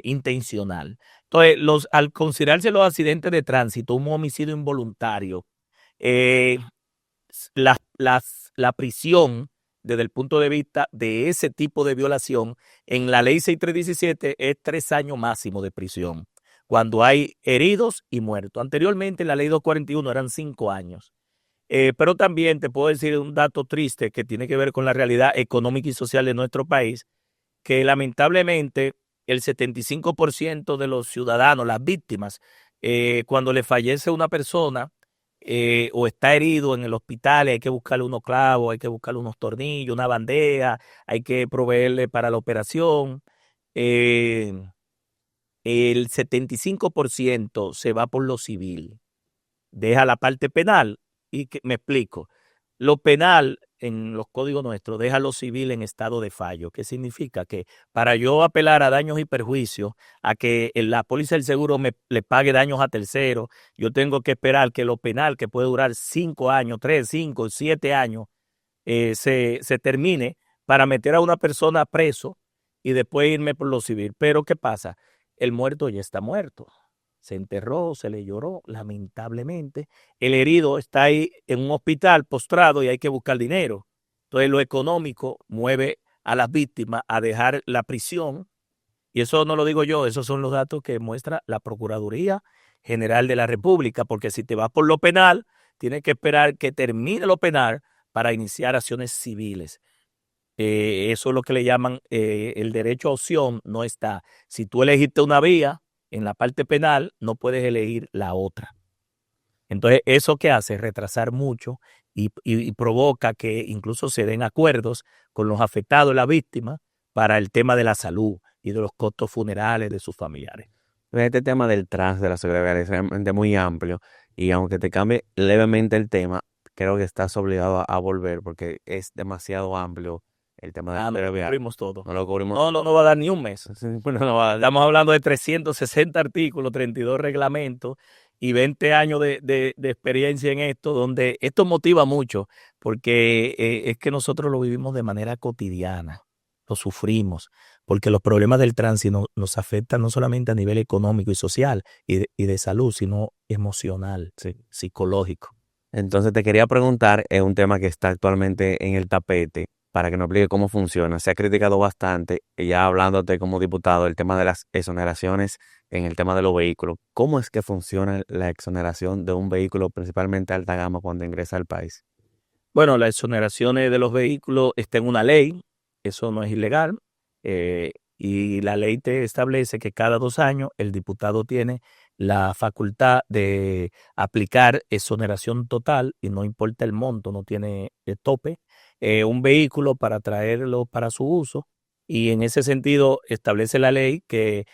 intencional. Entonces, al considerarse los accidentes de tránsito un homicidio involuntario, eh, la prisión, desde el punto de vista de ese tipo de violación, en la ley 6317 es 3 años máximo de prisión, cuando hay heridos y muertos. Anteriormente, en la ley 241 eran 5 años. Pero también te puedo decir un dato triste que tiene que ver con la realidad económica y social de nuestro país, que lamentablemente el 75% de los ciudadanos, las víctimas, cuando le fallece una persona o está herido en el hospital, hay que buscarle unos clavos, hay que buscarle unos tornillos, una bandeja, hay que proveerle para la operación. eh, el 75% se va por lo civil, deja la parte penal y que, me explico. Lo penal en los códigos nuestros deja lo civil en estado de fallo. ¿Qué significa? Que para yo apelar a daños y perjuicios, a que la póliza del seguro le pague daños a terceros, yo tengo que esperar que lo penal, que puede durar 5 años, 3, 5, 7 años, se termine para meter a una persona preso y después irme por lo civil. Pero ¿qué pasa? El muerto ya está muerto. Se enterró, se le lloró, lamentablemente. El herido está ahí en un hospital postrado y hay que buscar dinero. Entonces lo económico mueve a las víctimas a dejar la prisión. Y eso no lo digo yo, esos son los datos que muestra la Procuraduría General de la República, porque si te vas por lo penal, tienes que esperar que termine lo penal para iniciar acciones civiles. Eso es lo que le llaman el derecho a opción, no está. Si tú elegiste una vía en la parte penal, no puedes elegir la otra. Entonces, ¿eso qué hace? Retrasar mucho y provoca que incluso se den acuerdos con los afectados, la víctima, para el tema de la salud y de los costos funerales de sus familiares. Este tema del trans de la seguridad es realmente muy amplio y aunque te cambie levemente el tema, creo que estás obligado a volver porque es demasiado amplio el tema de la No seguridad lo vial. cubrimos todo. No lo cubrimos. No va a dar ni un mes. Bueno, no va a dar. Estamos hablando de 360 artículos, 32 reglamentos y 20 años de experiencia en esto, donde esto motiva mucho, porque es que nosotros lo vivimos de manera cotidiana, lo sufrimos, porque los problemas del tránsito nos afectan no solamente a nivel económico y social y de salud, sino emocional, Sí. psicológico. Entonces te quería preguntar, es un tema que está actualmente en el tapete, para que nos explique cómo funciona. Se ha criticado bastante, ya hablándote como diputado, el tema de las exoneraciones en el tema de los vehículos. ¿Cómo es que funciona la exoneración de un vehículo, principalmente alta gama, cuando ingresa al país? Bueno, las exoneraciones de los vehículos está en una ley, eso no es ilegal, y la ley te establece que cada 2 años el diputado tiene la facultad de aplicar exoneración total y no importa el monto, no tiene tope, un vehículo para traerlo para su uso. Y en ese sentido establece la ley que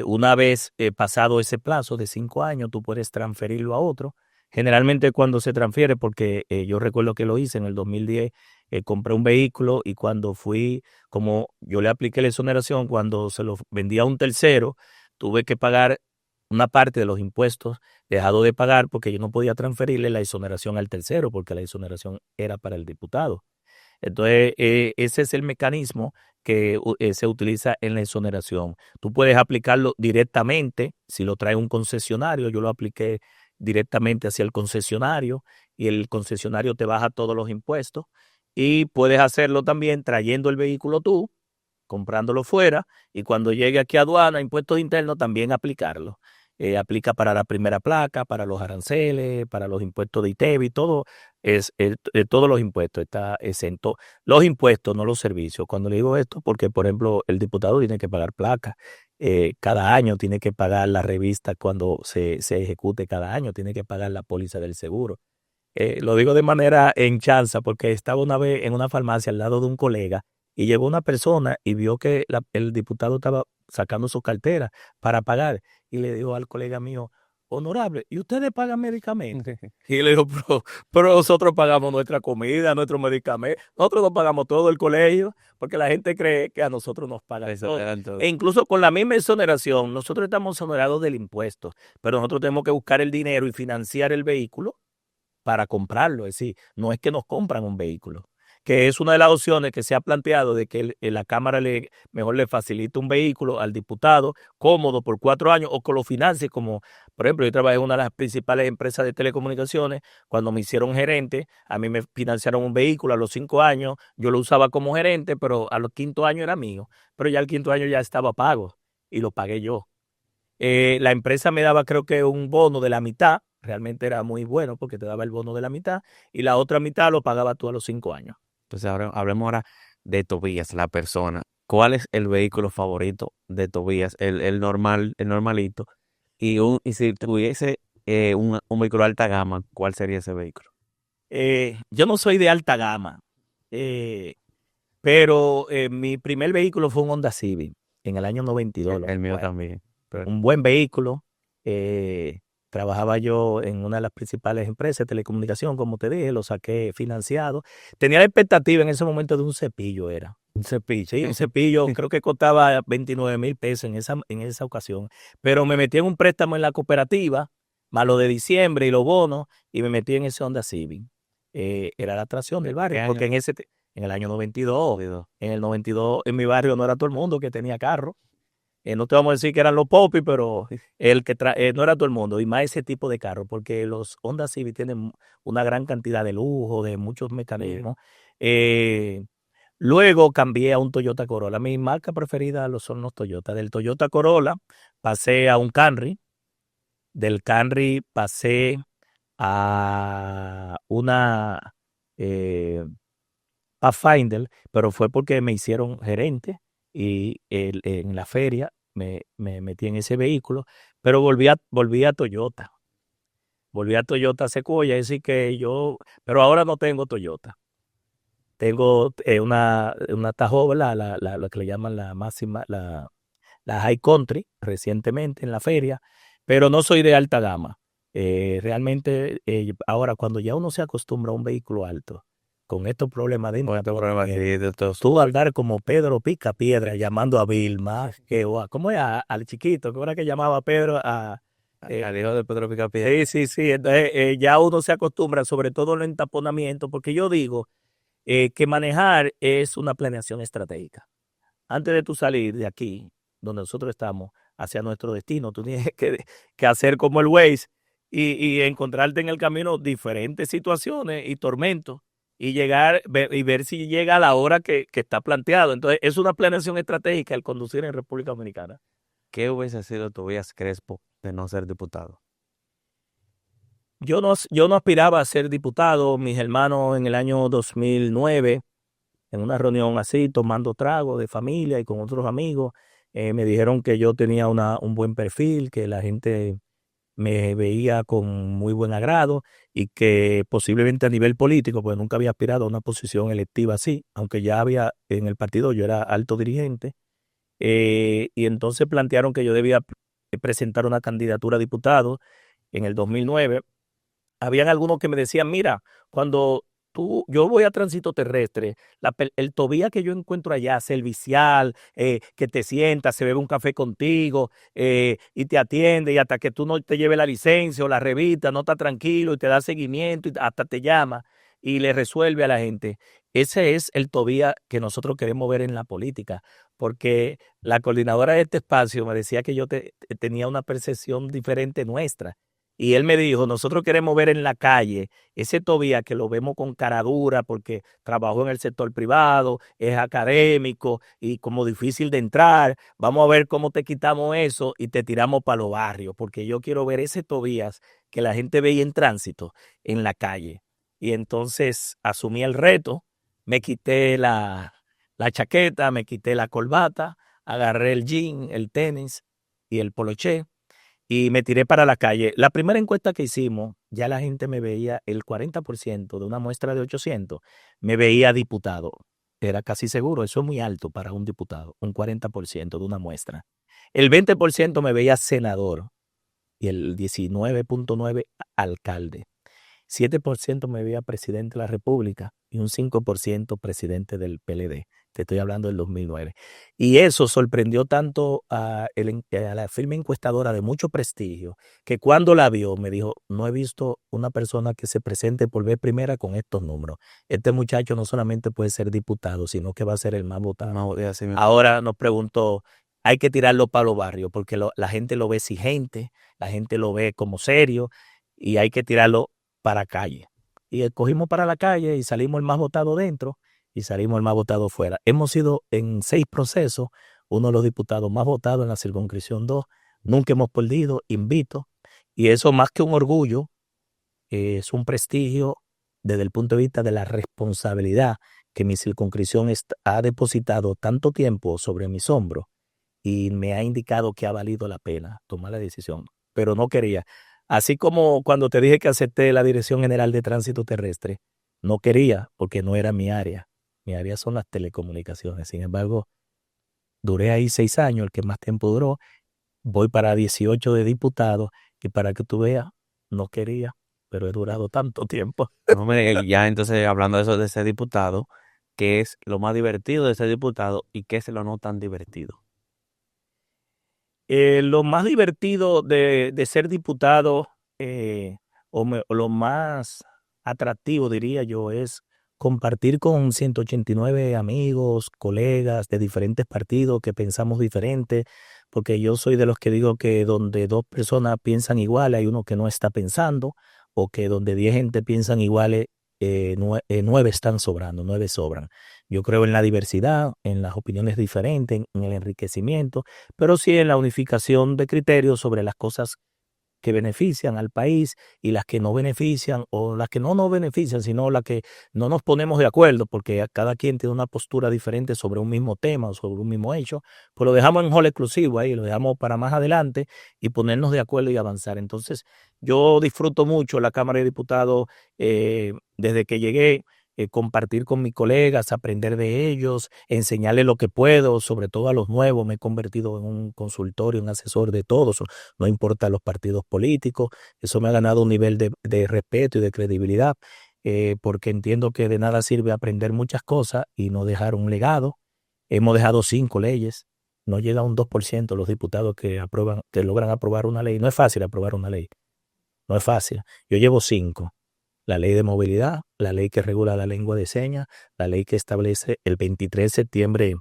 una vez pasado ese plazo de 5 años, tú puedes transferirlo a otro. Generalmente cuando se transfiere, porque yo recuerdo que lo hice en el 2010, compré un vehículo y cuando fui, como yo le apliqué la exoneración, cuando se lo vendía a un tercero, tuve que pagar una parte de los impuestos dejado de pagar porque yo no podía transferirle la exoneración al tercero porque la exoneración era para el diputado. Entonces, ese es el mecanismo que se utiliza en la exoneración. Tú puedes aplicarlo directamente, si lo trae un concesionario, yo lo apliqué directamente hacia el concesionario y el concesionario te baja todos los impuestos y puedes hacerlo también trayendo el vehículo tú, comprándolo fuera y cuando llegue aquí a aduana, impuestos internos, también aplicarlo. Aplica para la primera placa, para los aranceles, para los impuestos de ITEVI, todo todos los impuestos está exento. Los impuestos, no los servicios. Cuando le digo esto, porque por ejemplo el diputado tiene que pagar placa, cada año tiene que pagar la revista cuando se ejecute cada año, tiene que pagar la póliza del seguro. Lo digo de manera en chanza porque estaba una vez en una farmacia al lado de un colega y llegó una persona y vio que el diputado estaba sacando su cartera para pagar y le dijo al colega mío, honorable, ¿y ustedes pagan medicamentos? Y le dijo, pero nosotros pagamos nuestra comida, nuestros medicamentos, nosotros no pagamos todo el colegio, porque la gente cree que a nosotros nos pagan Eso todo. te dan todo. E incluso con la misma exoneración, nosotros estamos exonerados del impuesto, pero nosotros tenemos que buscar el dinero y financiar el vehículo para comprarlo. Es decir, no es que nos compran un vehículo, que es una de las opciones que se ha planteado de que la Cámara mejor le facilite un vehículo al diputado cómodo por 4 años o que lo financie, como por ejemplo yo trabajé en una de las principales empresas de telecomunicaciones, cuando me hicieron gerente, a mí me financiaron un vehículo a los 5 años, yo lo usaba como gerente, pero a los 5.º años era mío, pero ya al 5.º año ya estaba pago y lo pagué yo. La empresa me daba creo que un bono de la mitad realmente era muy bueno porque te daba el bono de la mitad y la otra mitad lo pagabas tú a los 5 años. Entonces hablemos ahora de Tobías, la persona. ¿Cuál es el vehículo favorito de Tobías? El normal, el normalito. Y si tuviese un vehículo de alta gama, ¿cuál sería ese vehículo? Yo no soy de alta gama, eh, pero mi primer vehículo fue un Honda Civic en el año 92. El mío Bueno, también. Pero un buen vehículo. Trabajaba yo en una de las principales empresas de telecomunicación, como te dije, lo saqué financiado. Tenía la expectativa en ese momento de un cepillo, era. un cepillo. Sí, un cepillo, creo que costaba 29,000 pesos en esa ocasión. Pero me metí en un préstamo en la cooperativa, más lo de diciembre y los bonos, y me metí en ese Honda Civic. Era la atracción del ¿Qué barrio, año? porque en el año 92, Olvidó. en el 92, en mi barrio no era todo el mundo que tenía carro. No te vamos a decir que eran los popis, pero no era todo el mundo, y más ese tipo de carro, porque los Honda Civic tienen una gran cantidad de lujo, de muchos mecanismos. Eh, Luego cambié a un Toyota Corolla. Mi marca preferida son los Toyota. Del Toyota Corolla pasé a un Camry. Del Camry pasé a una Pathfinder, pero fue porque me hicieron gerente y en la feria me metí en ese vehículo, pero volví a Toyota. Volví a Toyota Sequoia, es decir que pero ahora no tengo Toyota. Tengo una Tahoe, lo que le llaman la máxima, la High Country, recientemente en la feria, pero no soy de alta gama. Realmente, ahora cuando ya uno se acostumbra a un vehículo alto, con estos problemas de Con este problema aquí de todos. tú al dar como Pedro pica piedra, llamando a Vilma, ¿cómo es? Al chiquito, ¿cómo era que llamaba a Pedro? Al hijo de Pedro Picapiedra. Sí. Entonces, ya uno se acostumbra, sobre todo en el entaponamiento, porque yo digo que manejar es una planeación estratégica. Antes de tú salir de aquí, donde nosotros estamos, hacia nuestro destino, tú tienes que hacer como el Waze y encontrarte en el camino diferentes situaciones y tormentos y y ver si llega a la hora que está planteado. Entonces, es una planeación estratégica el conducir en República Dominicana. ¿Qué hubiese sido Tobías Crespo de no ser diputado? Yo no aspiraba a ser diputado. Mis hermanos en el año 2009, en una reunión así, tomando trago de familia y con otros amigos, me dijeron que yo tenía un buen perfil, que la gente me veía con muy buen agrado y que posiblemente a nivel político, pues nunca había aspirado a una posición electiva así, aunque ya había en el partido, yo era alto dirigente, y entonces plantearon que yo debía presentar una candidatura a diputado en el 2009. Habían algunos que me decían, mira, cuando yo voy a tránsito terrestre, el Tobías que yo encuentro allá, servicial, que te sientas, se bebe un café contigo y te atiende y hasta que tú no te lleves la licencia o la revista, no está tranquilo y te da seguimiento y hasta te llama y le resuelve a la gente. Ese es el Tobías que nosotros queremos ver en la política, porque la coordinadora de este espacio me decía que yo tenía una percepción diferente nuestra. Y él me dijo, nosotros queremos ver en la calle ese Tobías que lo vemos con cara dura porque trabajó en el sector privado, es académico y como difícil de entrar. Vamos a ver cómo te quitamos eso y te tiramos para los barrios, porque yo quiero ver ese Tobías que la gente veía en tránsito en la calle. Y entonces asumí el reto, me quité la chaqueta, me quité la corbata, agarré el jean, el tenis y el poloché y me tiré para la calle. La primera encuesta que hicimos, ya la gente me veía, el 40% de una muestra de 800, me veía diputado. Era casi seguro, eso es muy alto para un diputado, un 40% de una muestra. El 20% me veía senador y el 19,9% alcalde. 7% me veía presidente de la República y un 5% presidente del PLD. Te estoy hablando del 2009. Y eso sorprendió tanto a la firma encuestadora de mucho prestigio, que cuando la vio me dijo, no he visto una persona que se presente por vez primera con estos números. Este muchacho no solamente puede ser diputado, sino que va a ser el más votado. Ahora nos preguntó, hay que tirarlo para los barrios, porque la gente lo ve exigente, la gente lo ve como serio, y hay que tirarlo para calle. Y escogimos para la calle y salimos el más votado dentro y salimos el más votado fuera. Hemos sido en 6 procesos, uno de los diputados más votados en la circunscripción 2. Nunca hemos perdido, invito. Y eso más que un orgullo, Es un prestigio desde el punto de vista de la responsabilidad que mi circunscripción ha depositado tanto tiempo sobre mis hombros y me ha indicado que ha valido la pena tomar la decisión, pero no quería. Así como cuando te dije que acepté la Dirección General de Tránsito Terrestre, no quería porque no era mi área. Mi área son las telecomunicaciones. Sin embargo, duré ahí 6 años, el que más tiempo duró. Voy para 18 de diputado y para que tú veas, no quería, pero he durado tanto tiempo. Hombre, ya entonces hablando de eso de ese diputado, ¿qué es lo más divertido de ese diputado y qué es lo no tan divertido? Lo más divertido de ser diputado, o lo más atractivo, diría yo, es compartir con 189 amigos, colegas de diferentes partidos que pensamos diferente, porque yo soy de los que digo que donde 2 personas piensan igual, hay uno que no está pensando, o que donde 10 gente piensan iguales, 9 están sobrando, 9 sobran. Yo creo en la diversidad, en las opiniones diferentes, en el enriquecimiento, pero sí en la unificación de criterios sobre las cosas que benefician al país y las que no benefician, o las que no nos benefician, sino las que no nos ponemos de acuerdo, porque cada quien tiene una postura diferente sobre un mismo tema o sobre un mismo hecho, pues lo dejamos en hall exclusivo ahí, lo dejamos para más adelante y ponernos de acuerdo y avanzar. Entonces, yo disfruto mucho la Cámara de Diputados desde que llegué. Compartir con mis colegas, aprender de ellos, enseñarles lo que puedo, sobre todo a los nuevos. Me he convertido en un consultorio, un asesor de todos, no importa los partidos políticos. Eso me ha ganado un nivel de respeto y de credibilidad, porque entiendo que de nada sirve aprender muchas cosas y no dejar un legado. Hemos dejado 5 leyes, no llega a un 2% los diputados que logran aprobar una ley. No es fácil aprobar una ley, no es fácil. Yo llevo 5. La ley de movilidad, la ley que regula la lengua de señas, la ley que establece el 23 de septiembre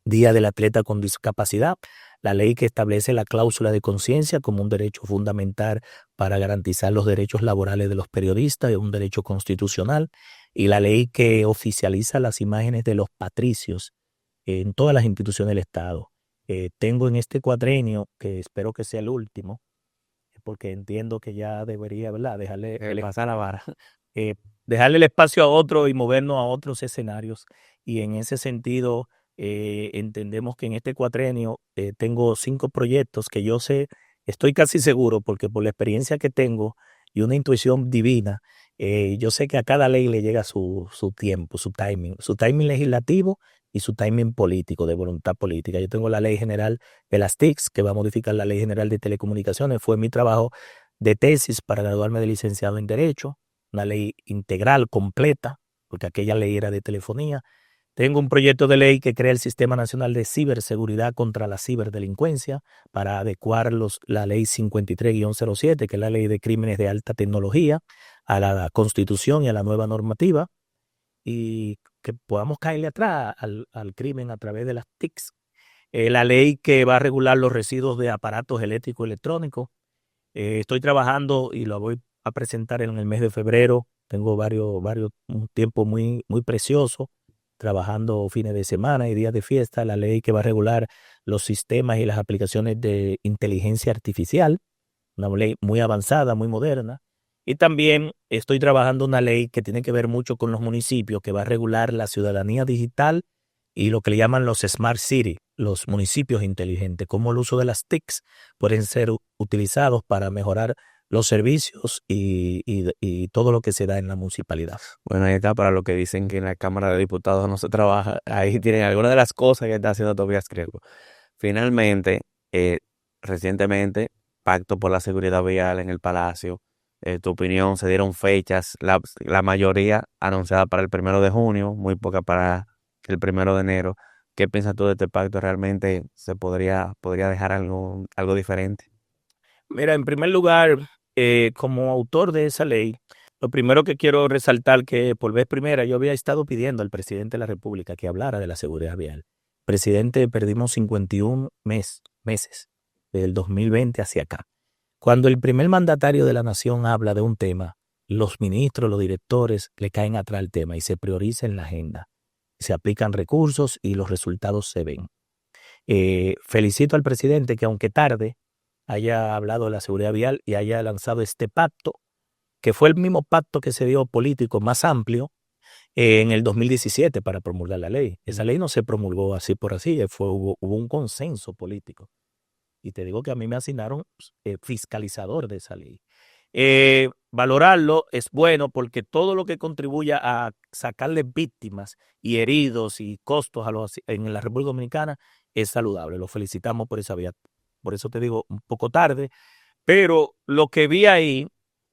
Día del Atleta con Discapacidad, la ley que establece la cláusula de conciencia como un derecho fundamental para garantizar los derechos laborales de los periodistas, es un derecho constitucional, y la ley que oficializa las imágenes de los patricios en todas las instituciones del Estado. Tengo en este cuatrenio, que espero que sea el último, porque entiendo que ya debería, ¿verdad?, Pasar la vara. dejarle el espacio a otro y movernos a otros escenarios. Y en ese sentido, entendemos que en este cuatrenio tengo 5 proyectos que yo sé, estoy casi seguro, porque por la experiencia que tengo y una intuición divina, yo sé que a cada ley le llega su tiempo, su timing legislativo y su timing político, de voluntad política. Yo tengo la ley general de las TICs, que va a modificar la ley general de telecomunicaciones. Fue mi trabajo de tesis para graduarme de licenciado en Derecho, una ley integral, completa, porque aquella ley era de telefonía. Tengo un proyecto de ley que crea el Sistema Nacional de Ciberseguridad contra la Ciberdelincuencia para adecuar la ley 53-07, que es la ley de crímenes de alta tecnología, a la Constitución y a la nueva normativa, y que podamos caerle atrás al crimen a través de las TICs. La ley que va a regular los residuos de aparatos eléctricos y electrónicos. Estoy trabajando y lo voy a presentar en el mes de febrero. Tengo un tiempo muy, muy precioso, trabajando fines de semana y días de fiesta. La ley que va a regular los sistemas y las aplicaciones de inteligencia artificial, una ley muy avanzada, muy moderna. Y también estoy trabajando una ley que tiene que ver mucho con los municipios, que va a regular la ciudadanía digital y lo que le llaman los Smart City, los municipios inteligentes, cómo el uso de las TICs pueden ser utilizados para mejorar los servicios y todo lo que se da en la municipalidad. Bueno, ahí está para lo que dicen que en la Cámara de Diputados no se trabaja. Ahí tienen algunas de las cosas que está haciendo Tobías Crego. Finalmente, recientemente, Pacto por la Seguridad Vial en el Palacio. Tu opinión, se dieron fechas, la mayoría anunciada para el 1 de junio, muy poca para el 1 de enero. ¿Qué piensas tú de este pacto? ¿Realmente se podría dejar algo diferente? Mira, en primer lugar, como autor de esa ley, lo primero que quiero resaltar que por vez primera yo había estado pidiendo al presidente de la República que hablara de la seguridad vial. Presidente, perdimos 51 meses del 2020 hacia acá. Cuando el primer mandatario de la nación habla de un tema, los ministros, los directores le caen atrás el tema y se prioriza en la agenda. Se aplican recursos y los resultados se ven. Felicito al presidente que aunque tarde haya hablado de la seguridad vial y haya lanzado este pacto que fue el mismo pacto que se dio político más amplio en el 2017 para promulgar la ley. Esa ley no se promulgó así por así, hubo un consenso político. Y te digo que a mí me asignaron fiscalizador de esa ley. Valorarlo es bueno porque todo lo que contribuya a sacarle víctimas y heridos y costos en la República Dominicana es saludable. Lo felicitamos por esa vía. Por eso te digo, un poco tarde, pero lo que vi ahí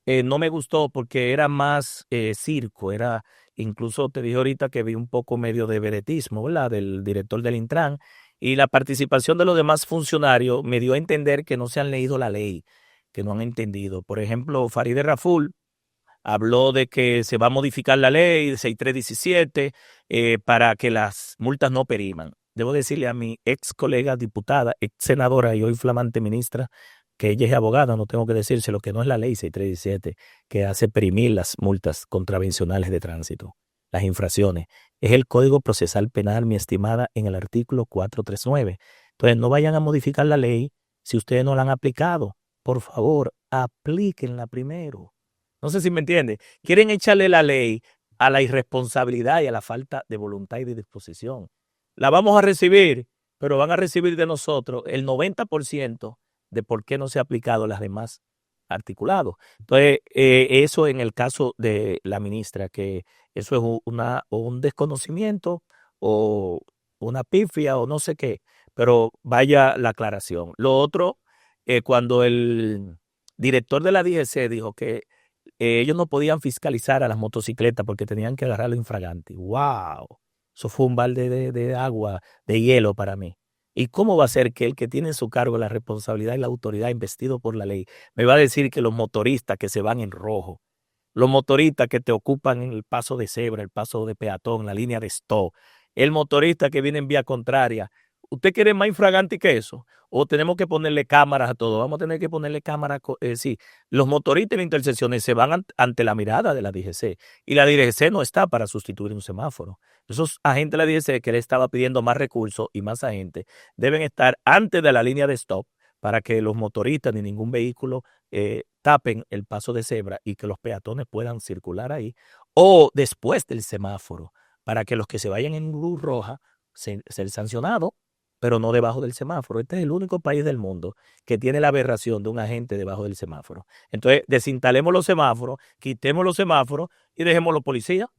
no me gustó porque era más circo, incluso te dije ahorita que vi un poco medio de vedetismo, ¿verdad? Del director del Intran, y la participación de los demás funcionarios me dio a entender que no se han leído la ley, que no han entendido. Por ejemplo, Farideh Raful habló de que se va a modificar la ley de 6317 para que las multas no periman. Debo decirle a mi ex colega diputada, ex senadora y hoy flamante ministra, que ella es abogada, no tengo que decírselo, que no es la ley 6317 que hace perimir las multas contravencionales de tránsito, las infracciones. Es el Código Procesal Penal, mi estimada, en el artículo 439. Entonces, no vayan a modificar la ley si ustedes no la han aplicado. Por favor, aplíquenla primero. No sé si me entiende. Quieren echarle la ley a la irresponsabilidad y a la falta de voluntad y de disposición. La vamos a recibir, pero van a recibir de nosotros el 90% de por qué no se ha aplicado las demás articulados. Entonces, eso en el caso de la ministra, que eso es un desconocimiento o una pifia o no sé qué, pero vaya la aclaración. Lo otro, cuando el director de la DGC dijo que ellos no podían fiscalizar a las motocicletas porque tenían que agarrarlo infragante. ¡Wow! Eso fue un balde de agua, de hielo para mí. ¿Y cómo va a ser que el que tiene en su cargo la responsabilidad y la autoridad investido por la ley me va a decir que los motoristas que se van en rojo, los motoristas que te ocupan en el paso de cebra, el paso de peatón, la línea de stop, el motorista que viene en vía contraria, ¿usted quiere más infragante que eso? ¿O tenemos que ponerle cámaras a todo? Vamos a tener que ponerle cámaras, sí. Los motoristas en intersecciones se van ante la mirada de la DGC y la DGC no está para sustituir un semáforo. Esos agentes de la DGC que le estaba pidiendo más recursos y más agentes deben estar antes de la línea de stop para que los motoristas ni ningún vehículo tapen el paso de cebra y que los peatones puedan circular ahí, o después del semáforo, para que los que se vayan en luz roja ser sancionados, pero no debajo del semáforo. Este es el único país del mundo que tiene la aberración de un agente debajo del semáforo. Entonces, desinstalemos los semáforos, quitemos los semáforos y dejemos los policías.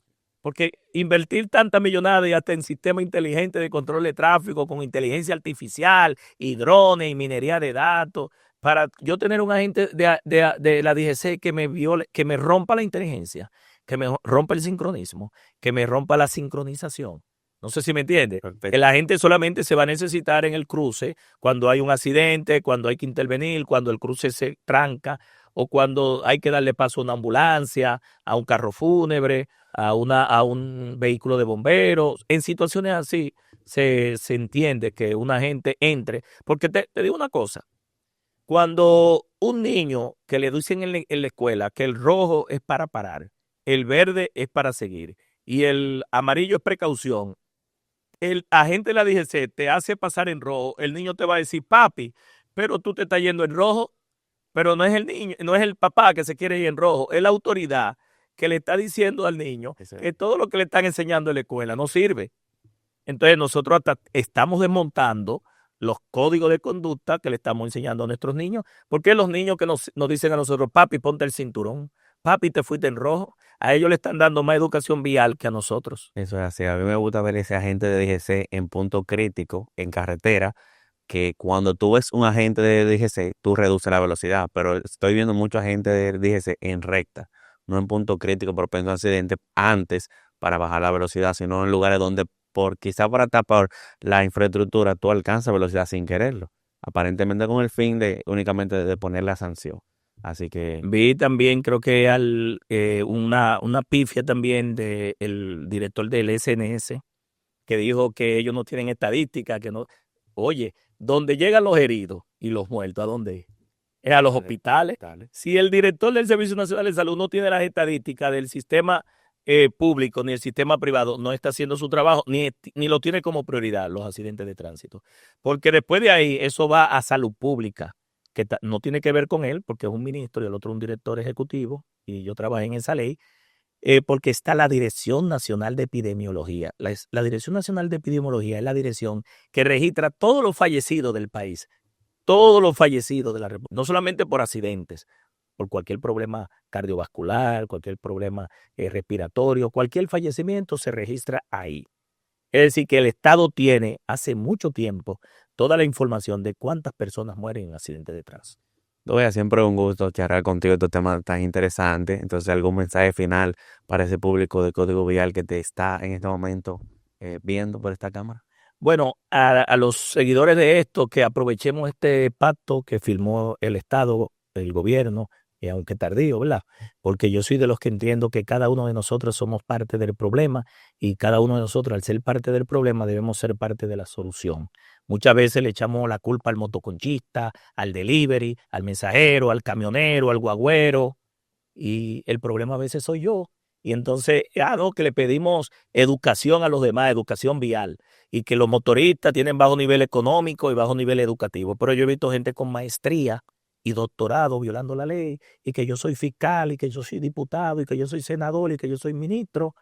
Porque invertir tanta millonada y hasta en sistemas inteligentes de control de tráfico con inteligencia artificial y drones y minería de datos, para yo tener un agente de la DGC que me viole, que me rompa la inteligencia, que me rompa el sincronismo, que me rompa la sincronización. No sé si me entiende. Que la gente solamente se va a necesitar en el cruce cuando hay un accidente, cuando hay que intervenir, cuando el cruce se tranca o cuando hay que darle paso a una ambulancia, a un carro fúnebre, a un vehículo de bomberos. En situaciones así se entiende que una gente entre. Porque te digo una cosa, cuando un niño que le dicen en la escuela que el rojo es para parar, el verde es para seguir y el amarillo es precaución, el agente de la DGC te hace pasar en rojo, el niño te va a decir, papi, pero tú te estás yendo en rojo, pero no es el niño, no es el papá que se quiere ir en rojo, es la autoridad que le está diciendo al niño que todo lo que le están enseñando en la escuela no sirve. Entonces nosotros hasta estamos desmontando los códigos de conducta que le estamos enseñando a nuestros niños, porque los niños que nos dicen a nosotros, papi, ponte el cinturón, papi, te fuiste en rojo, a ellos le están dando más educación vial que a nosotros. Eso es así. A mí me gusta ver ese agente de DGC en punto crítico, en carretera, que cuando tú ves un agente de DGC, tú reduces la velocidad, pero estoy viendo mucha gente de DGC en recta, no en punto crítico propenso a accidentes antes para bajar la velocidad, sino en lugares donde quizá para tapar la infraestructura tú alcanzas velocidad sin quererlo, aparentemente con el fin de únicamente de poner la sanción. Así que vi también, creo que una pifia también del director del SNS, que dijo que ellos no tienen estadística, que no. Oye, donde llegan los heridos y los muertos, ¿a dónde? Es a los hospitales. Si el director del Servicio Nacional de Salud no tiene las estadísticas del sistema público ni el sistema privado, no está haciendo su trabajo, ni lo tiene como prioridad los accidentes de tránsito. Porque después de ahí, eso va a salud pública. que no tiene que ver con él, porque es un ministro y el otro un director ejecutivo, y yo trabajé en esa ley, porque está la Dirección Nacional de Epidemiología. La Dirección Nacional de Epidemiología es la dirección que registra todos los fallecidos del país, todos los fallecidos de la República, no solamente por accidentes, por cualquier problema cardiovascular, cualquier problema respiratorio, cualquier fallecimiento se registra ahí. Es decir, que el Estado tiene hace mucho tiempo toda la información de cuántas personas mueren en accidentes de tránsito. Oye, siempre un gusto charlar contigo estos temas tan interesantes. Entonces, ¿algún mensaje final para ese público de Código Vial que te está en este momento viendo por esta cámara? Bueno, a los seguidores de esto, que aprovechemos este pacto que firmó el Estado, el gobierno, aunque tardío, ¿verdad? Porque yo soy de los que entiendo que cada uno de nosotros somos parte del problema y cada uno de nosotros, al ser parte del problema, debemos ser parte de la solución. Muchas veces le echamos la culpa al motoconchista, al delivery, al mensajero, al camionero, al guagüero, y el problema a veces soy yo. Y entonces, no, que le pedimos educación a los demás, educación vial, y que los motoristas tienen bajo nivel económico y bajo nivel educativo. Pero yo he visto gente con maestría y doctorado violando la ley, y que yo soy fiscal, y que yo soy diputado, y que yo soy senador, y que yo soy ministro.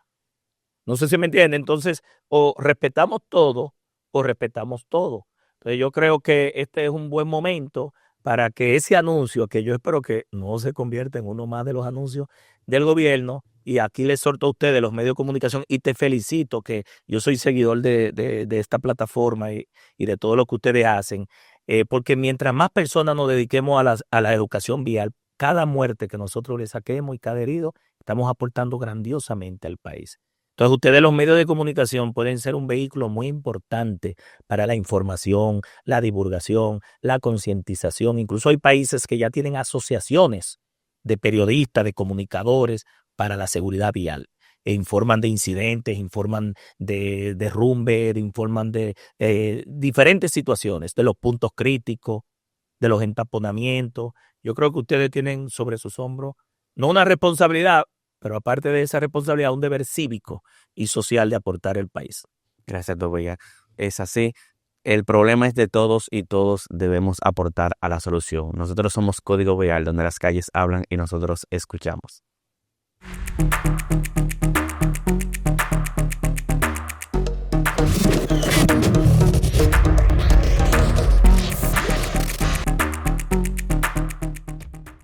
No sé si me entiende. Entonces, o respetamos todo o respetamos todo. Entonces, yo creo que este es un buen momento para que ese anuncio, que yo espero que no se convierta en uno más de los anuncios del gobierno, y aquí les exhorto a ustedes, los medios de comunicación, y te felicito que yo soy seguidor de esta plataforma y de todo lo que ustedes hacen, porque mientras más personas nos dediquemos a la educación vial, cada muerte que nosotros le saquemos y cada herido, estamos aportando grandiosamente al país. Entonces, ustedes, los medios de comunicación, pueden ser un vehículo muy importante para la información, la divulgación, la concientización. Incluso hay países que ya tienen asociaciones de periodistas, de comunicadores para la seguridad vial. E informan de incidentes, informan de derrumbe, informan de diferentes situaciones, de los puntos críticos, de los entaponamientos. Yo creo que ustedes tienen sobre sus hombros no una responsabilidad, pero aparte de esa responsabilidad, un deber cívico y social de aportar al país. Gracias, Toboya. Es así. El problema es de todos y todos debemos aportar a la solución. Nosotros somos Código Vial, donde las calles hablan y nosotros escuchamos.